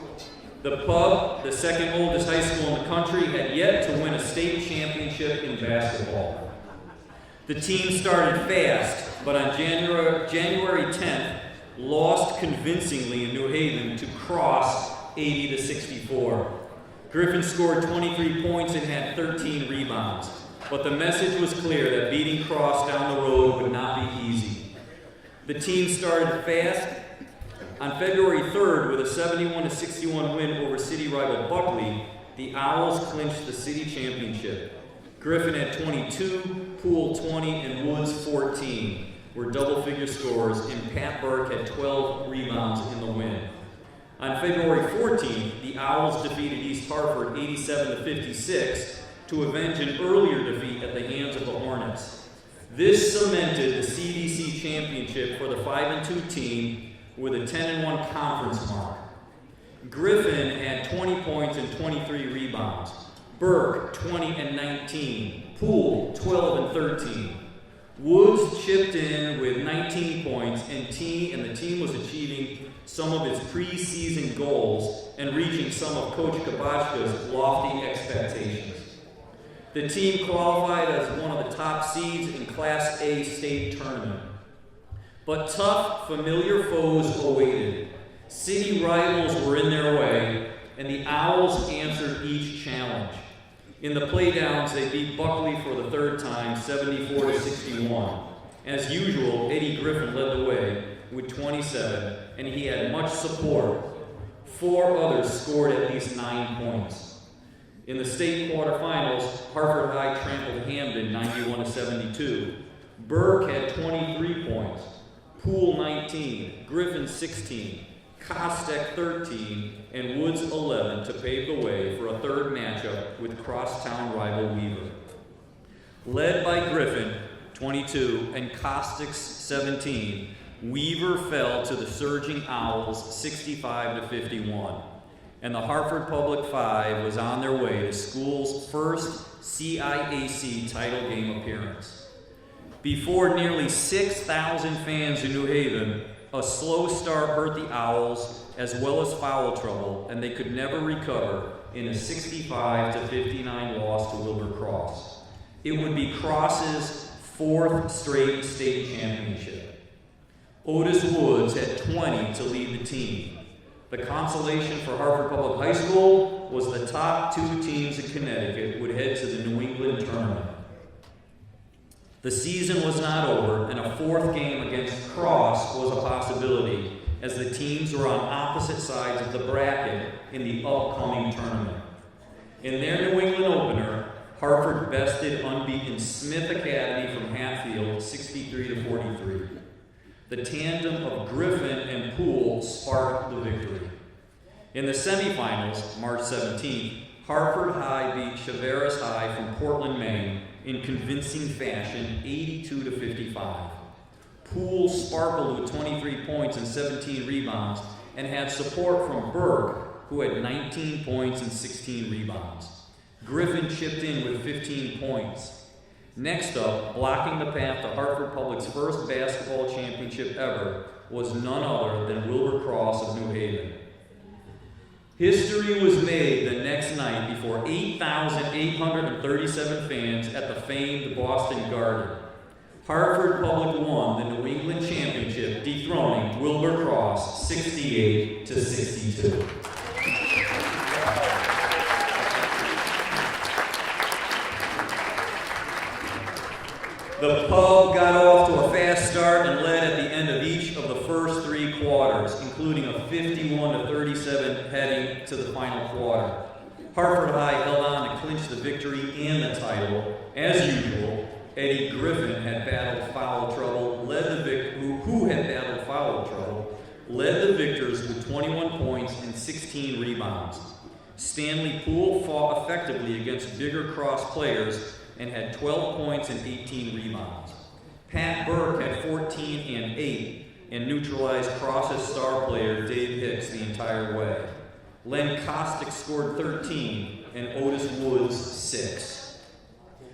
The Pub, the second oldest high school in the country, had yet to win a state championship in basketball. The team started fast, but on January 10th, lost convincingly in New Haven to Cross 80-64. Griffin scored 23 points and had 13 rebounds, but the message was clear that beating Cross down the road would not be easy. The team started fast. On February 3rd, with a 71-61 win over city rival Buckley, the Owls clinched the city championship. Griffin had 22, Poole 20, and Woods 14 were double-figure scorers, and Pat Burke had 12 rebounds in the win. On February 14th, the Owls defeated East Hartford 87-56 to avenge an earlier defeat at the hands of the Hornets. This cemented the CDC championship for the 5-2 team with a 10-1 conference mark. Griffin had 20 points and 23 rebounds. Burke, 20 and 19. Poole, 12 and 13. Woods chipped in with 19 points, and the team was achieving some of its preseason goals and reaching some of Coach Kubachka's lofty expectations. The team qualified as one of the top seeds in Class A state tournament. But tough, familiar foes awaited. City rivals were in their way, and the Owls answered each challenge. In the playdowns, they beat Buckley for the third time, 74-61. As usual, Eddie Griffin led the way with 27, and he had much support. 4 others scored at least 9 points. In the state quarterfinals, Hartford High trampled Hamden 91-72. Burke had 23 points, Poole 19, Griffin 16, Kostick 13, and Woods 11 to pave the way for a third matchup with crosstown rival Weaver. Led by Griffin, 22, and Kostick's 17, Weaver fell to the surging Owls 65-51, and the Hartford Public Five was on their way to school's first CIAC title game appearance. Before nearly 6,000 fans in New Haven, a slow start hurt the Owls, as well as foul trouble, and they could never recover in a 65-59 loss to Wilbur Cross. It would be Cross's 4th straight state championship. Otis Woods had 20 to lead the team. The consolation for Hartford Public High School was the top 2 teams in Connecticut would head to the New England tournament. The season was not over, and a 4th game against Cross was a possibility, as the teams were on opposite sides of the bracket in the upcoming tournament. In their New England opener, Hartford bested unbeaten Smith Academy from Hatfield 63-43. The tandem of Griffin and Poole sparked the victory. In the semifinals, March 17th, Hartford High beat Chaveras High from Portland, Maine, in convincing fashion, 82-55. Poole sparkled with 23 points and 17 rebounds, and had support from Burke, who had 19 points and 16 rebounds. Griffin chipped in with 15 points. Next up, blocking the path to Hartford Public's first basketball championship ever, was none other than Wilbur Cross of New Haven. History was made the next night before 8,837 fans at the famed Boston Garden. Hartford Public won the New 68-62. The Pub got off to a fast start and led at the end of each of the first 3 quarters, including a 51-37 heading to the final quarter. Hartford High held on to clinch the victory and the title. As usual, Eddie Griffin had battled foul trouble, led the victors with 21 points and 16 rebounds. Stanley Poole fought effectively against bigger cross players and had 12 points and 18 rebounds. Pat Burke had 14 and 8 and neutralized Cross's star player Dave Hicks the entire way. Len Kostick scored 13 and Otis Woods 6.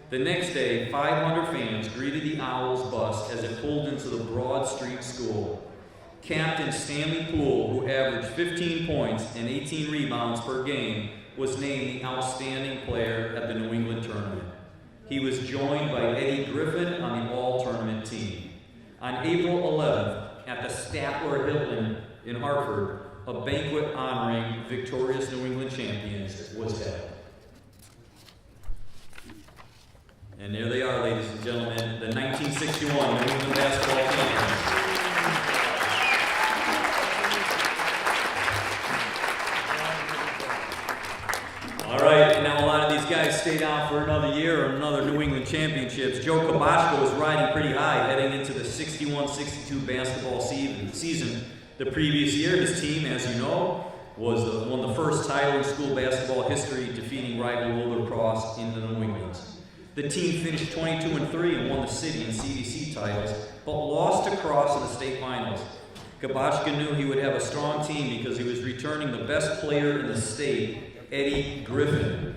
The next day, 500 fans greeted the Owls bus as it pulled into the Broad Street School. Captain Stanley Poole, who averaged 15 points and 18 rebounds per game, was named the outstanding player at the New England tournament. He was joined by Eddie Griffin on the all-tournament team. On April 11th, at the Statler Hilton in Hartford, a banquet honoring victorious New England champions was held. And there they are, ladies and gentlemen, the 1961 New England basketball champions. All right, now a lot of these guys stayed out for another year or another New England championships. Joe Kabashko was riding pretty high heading into the 61-62 basketball season. The previous year, his team, as you know, won the first title in school basketball history, defeating rival Wilbur Cross in the New England. The team finished 22-3 and won the city and CDC titles, but lost to Cross in the state finals. Kabashka knew he would have a strong team because he was returning the best player in the state, Eddie Griffin.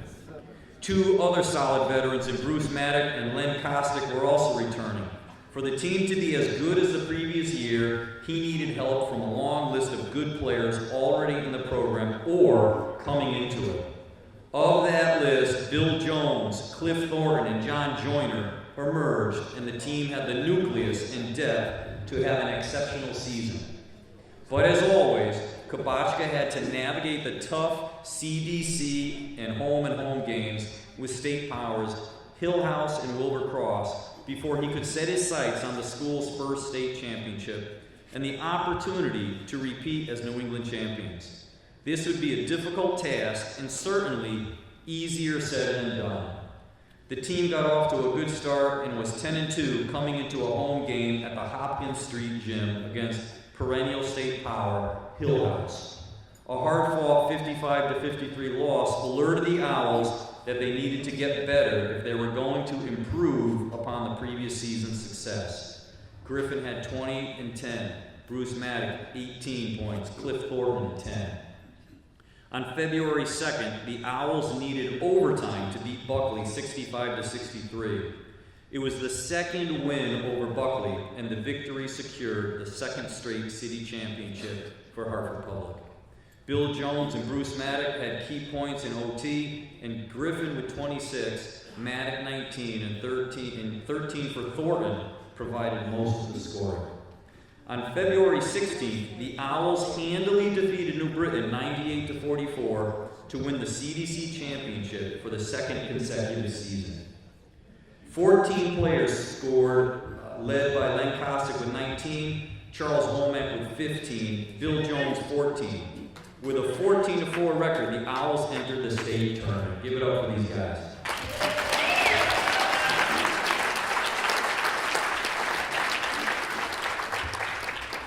2 other solid veterans in Bruce Maddock and Len Kostick were also returning. For the team to be as good as the previous year, he needed help from a long list of good players already in the program or coming into it. Of that list, Bill Jones, Cliff Thornton, and John Joyner emerged, and the team had the nucleus and depth to have an exceptional season. But as always, Kabashka had to navigate the tough CDC and home games with state powers, Hillhouse and Wilbur Cross, before he could set his sights on the school's first state championship and the opportunity to repeat as New England champions. This would be a difficult task and certainly easier said than done. The team got off to a good start and was 10-2 coming into a home game at the Hopkins Street Gym against perennial state power, Hillhouse. A hard-fought 55-53 loss alerted the Owls that they needed to get better if they were going to improve upon the previous season's success. Griffin had 20 and 10, Bruce Maddock 18 points, Cliff Thornton 10. On February 2nd, the Owls needed overtime to beat Buckley 65-63. It was the second win over Buckley, and the victory secured the second straight city championship for Hartford Public. Bill Jones and Bruce Maddock had key points in OT, and Griffin with 26, Maddock 19, and 13 for Thornton provided most of the scoring. On February 16th, the Owls handily defeated New Britain 98-44 to win the CDC championship for the second consecutive season. 14 players scored, led by Len Kostick with 19, Charles Womack with 15, Bill Jones 14. With a 14-4 record, the Owls entered the state tournament. Give it up for these guys.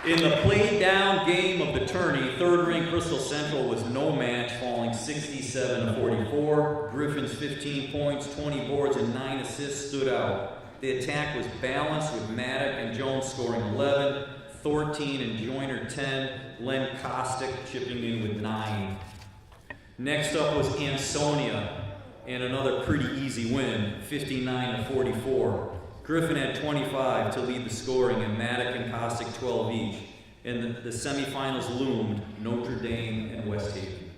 In the played-down game of the tourney, third-ranked Bristol Central was no match, falling 67-44. Griffin's 15 points, 20 boards, and 9 assists stood out. The attack was balanced with Maddock and Jones scoring 11, 14 and Joyner 10, Len Kostick chipping in with 9. Next up was Ansonia, and another pretty easy win, 59-44. Griffin had 25 to lead the scoring, and Maddock and Kostick 12 each. And the semifinals loomed, Notre Dame and West Haven.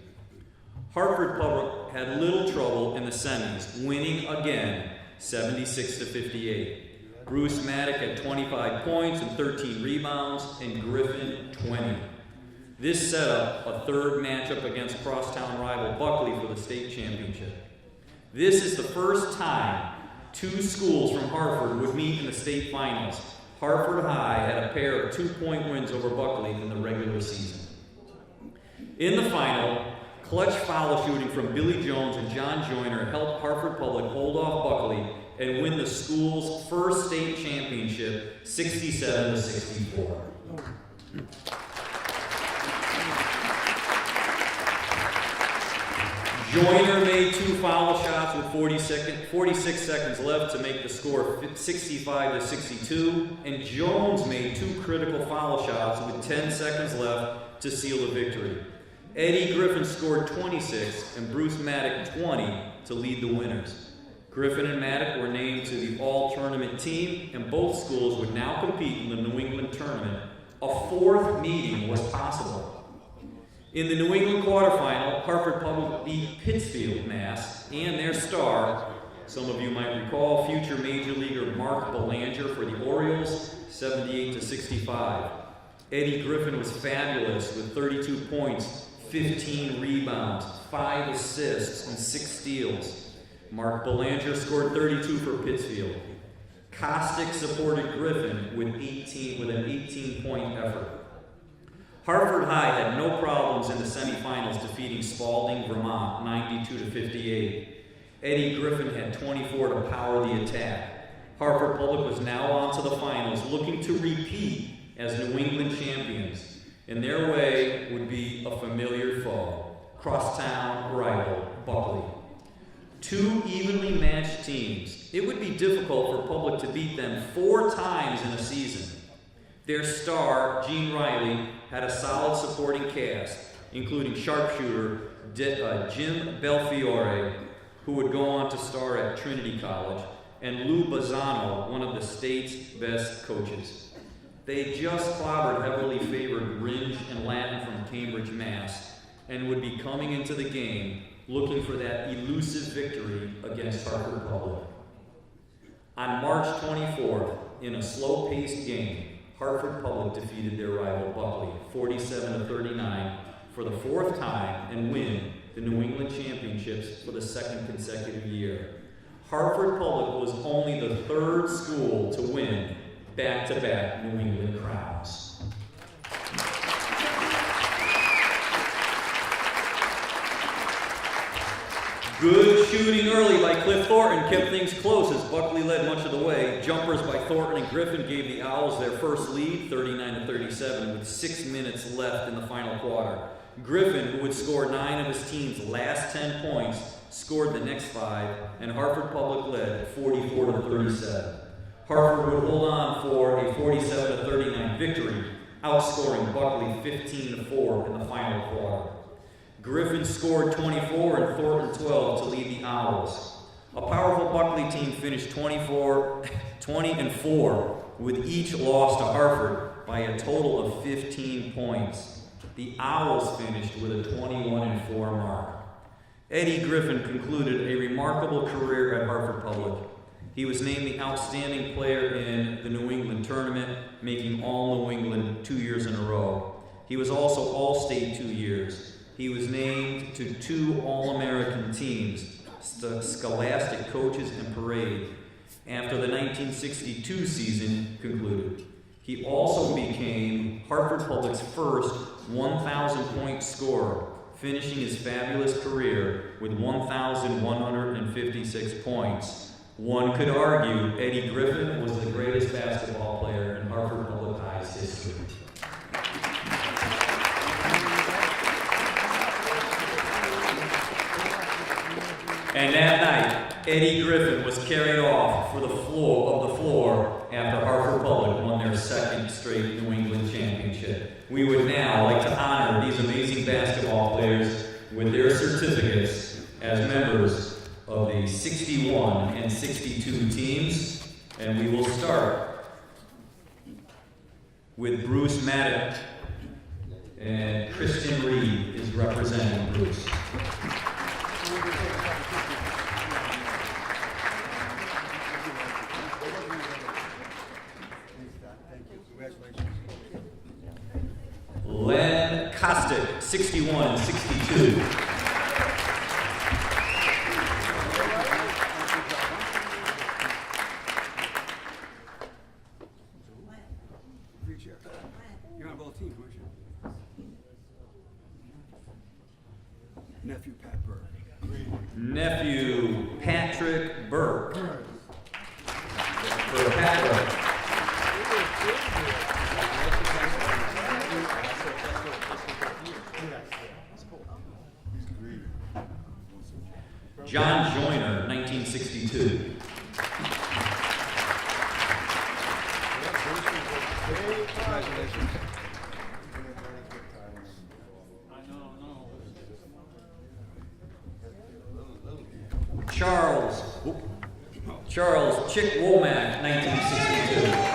Hartford Public had little trouble in the semis, winning again 76-58. Bruce Maddock had 25 points and 13 rebounds, and Griffin 20. This set up a third matchup against crosstown rival Buckley for the state championship. This is the first time two schools from Hartford would meet in the state finals. Hartford High had a pair of 2-point wins over Buckley in the regular season. In the final, clutch foul shooting from Billy Jones and John Joyner helped Hartford Public hold off Buckley and win the school's first state championship, 67-64. Joyner made 2 foul shots with 46 seconds left to make the score 65-62, and Jones made 2 critical foul shots with 10 seconds left to seal the victory. Eddie Griffin scored 26 and Bruce Maddock 20 to lead the winners. Griffin and Maddock were named to the all-tournament team, and both schools would now compete in the New England tournament. A 4th meeting was possible. In the New England quarterfinal, Hartford Public beat Pittsfield, Mass, and their star, some of you might recall, future Major Leaguer Mark Belanger for the Orioles, 78-65. Eddie Griffin was fabulous with 32 points, 15 rebounds, 5 assists, and 6 steals. Mark Belanger scored 32 for Pittsfield. Kostick supported Griffin with an 18-point effort. Hartford High had no problems in the semifinals defeating Spalding, Vermont, 92-58. Eddie Griffin had 24 to power the attack. Hartford Public was now on to the finals, looking to repeat as New England champions. In their way would be a familiar foe, crosstown rival Buckley. 2 evenly matched teams. It would be difficult for Public to beat them 4 times in a season. Their star, Gene Riley, had a solid supporting cast, including sharpshooter Jim Belfiore, who would go on to star at Trinity College, and Lou Bazzano, one of the state's best coaches. They just clobbered heavily favored Ringe and Latin from Cambridge, Mass, and would be coming into the game looking for that elusive victory against Hartford Public. On March 24th, in a slow-paced game, Hartford Public defeated their rival Buckley 47-39 for the 4th time and win the New England Championships for the 2nd consecutive year. Hartford Public was only the 3rd school to win back-to-back New England crowns. Good shooting early by Cliff Thornton kept things close as Buckley led much of the way. Jumpers by Thornton and Griffin gave the Owls their first lead, 39-37, with 6 minutes left in the final quarter. Griffin, who would score 9 of his team's last 10 points, scored the next 5, and Hartford Public led 44-37. Hartford would hold on for a 47-39 victory, outscoring Buckley 15-4 in the final quarter. Griffin scored 24 and Thornton 12 to lead the Owls. A powerful Buckley team finished 20-4 with each loss to Hartford by a total of 15 points. The Owls finished with a 21-4 mark. Eddie Griffin concluded a remarkable career at Hartford Public. He was named the outstanding player in the New England tournament, making All New England 2 years in a row. He was also All-State 2 years. He was named to 2 All-American teams, Scholastic Coaches and Parade, after the 1962 season concluded. He also became Hartford Public's first 1,000-point scorer, finishing his fabulous career with 1,156 points. One could argue Eddie Griffin was the greatest basketball player in Hartford Public High's history. And that night, Eddie Griffin was carried off for the floor after Hartford Public won their 2nd straight New England championship. We would now like to honor these amazing basketball players with their certificates as members of the 61 and 62 teams, and we will start with Bruce Maddock, and Kristen Reed is representing Bruce. Len Kostic, 61 and 62. You're on both teams, weren't you? Nephew Pat Burke. Nephew Patrick Burke. For Pat Burke. John Joyner, 1962. Charles Chick Womack, 1962.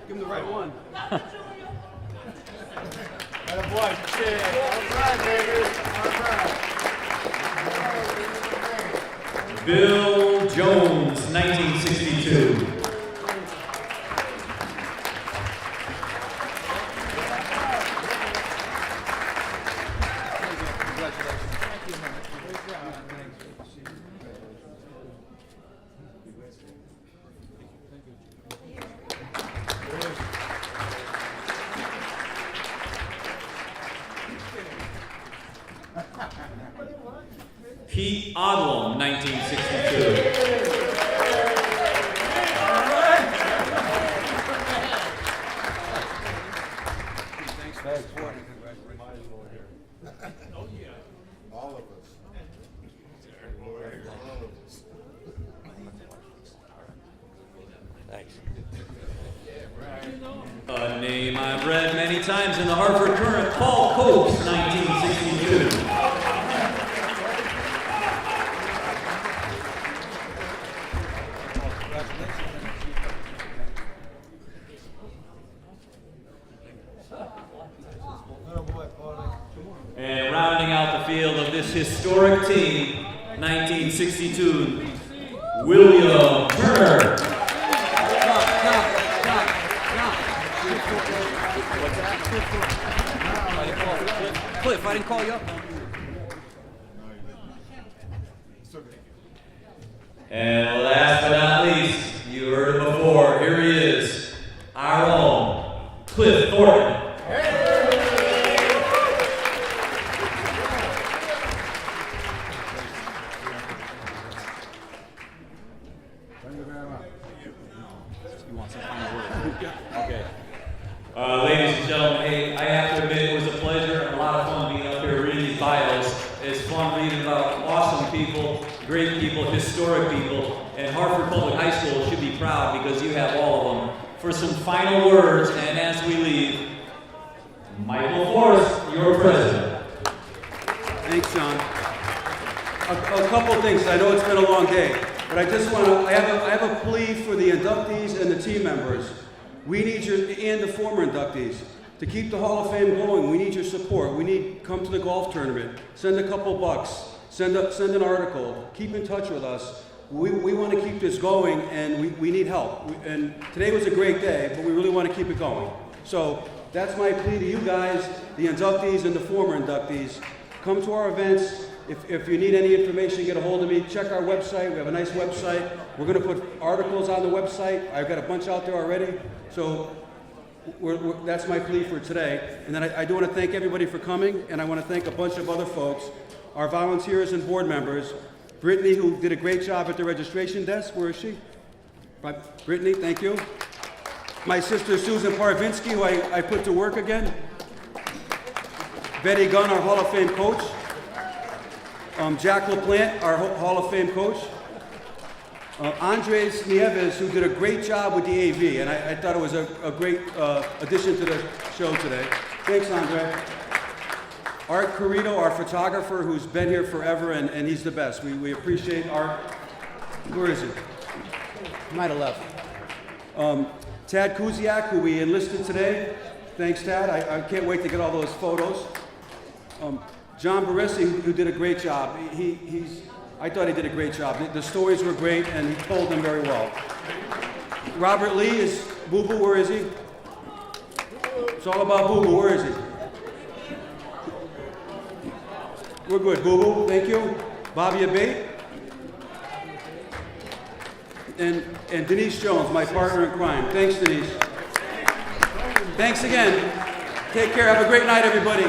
Give him the right one. Bill Jones, 1962. Pete Odlum, 1962. All of us. A name I've read many times in the Hartford Current, Paul Copes, 1962. And rounding out the field of this historic team, 1962, William Turner. Cliff, I didn't call you up. And last but not least, you heard it before, here he is, our own Cliff Thornton. You want some final word? Okay. Ladies and gentlemen, hey, I have to admit it was a pleasure and a lot of fun being up here reading these bios. It's fun reading about awesome people, great people, historic people, and Hartford Public High School should be proud because you have all of them. For some final words, and as we leave, Michael Forrest, your president. Thanks, John. A couple things. I know it's been a long day, but I just want to. I have a plea for the inductees and the team members. We need your and the former inductees to keep the Hall of Fame going. We need your support. We need come to the golf tournament. Send a couple bucks. Send an article. Keep in touch with us. We want to keep this going, and we need help. And today was a great day, but we really want to keep it going. So that's my plea to you guys, the inductees and the former inductees. Come to our events. If you need any information, get a hold of me. Check our website. We have a nice website. We're going to put articles on the website. I've got a bunch out there already. So that's my plea for today. And then I do want to thank everybody for coming, and I want to thank a bunch of other folks, our volunteers and board members. Brittany, who did a great job at the registration desk. Where is she? Brittany, thank you. My sister, Susan Parvinsky, who I put to work again. Betty Gunn, our Hall of Fame coach. Jack LaPlante, our Hall of Fame coach. Andres Nieves, who did a great job with the AV, and I thought it was a great addition to the show today. Thanks, Andre. Art Carrito, our photographer, who's been here forever, and he's the best. We appreciate Art. Where is he? He might have left. Tad Kuziak, who we enlisted today. Thanks, Tad. I can't wait to get all those photos. John Barisi, who did a great job. I thought he did a great job. The stories were great, and he told them very well. Robert Lee is Boo Boo. Where is he? It's all about Boo Boo. Where is he? We're good, Boo Boo. Thank you. Bobby Abate. And Denise Jones, my partner in crime. Thanks, Denise. Thanks again. Take care. Have a great night, everybody.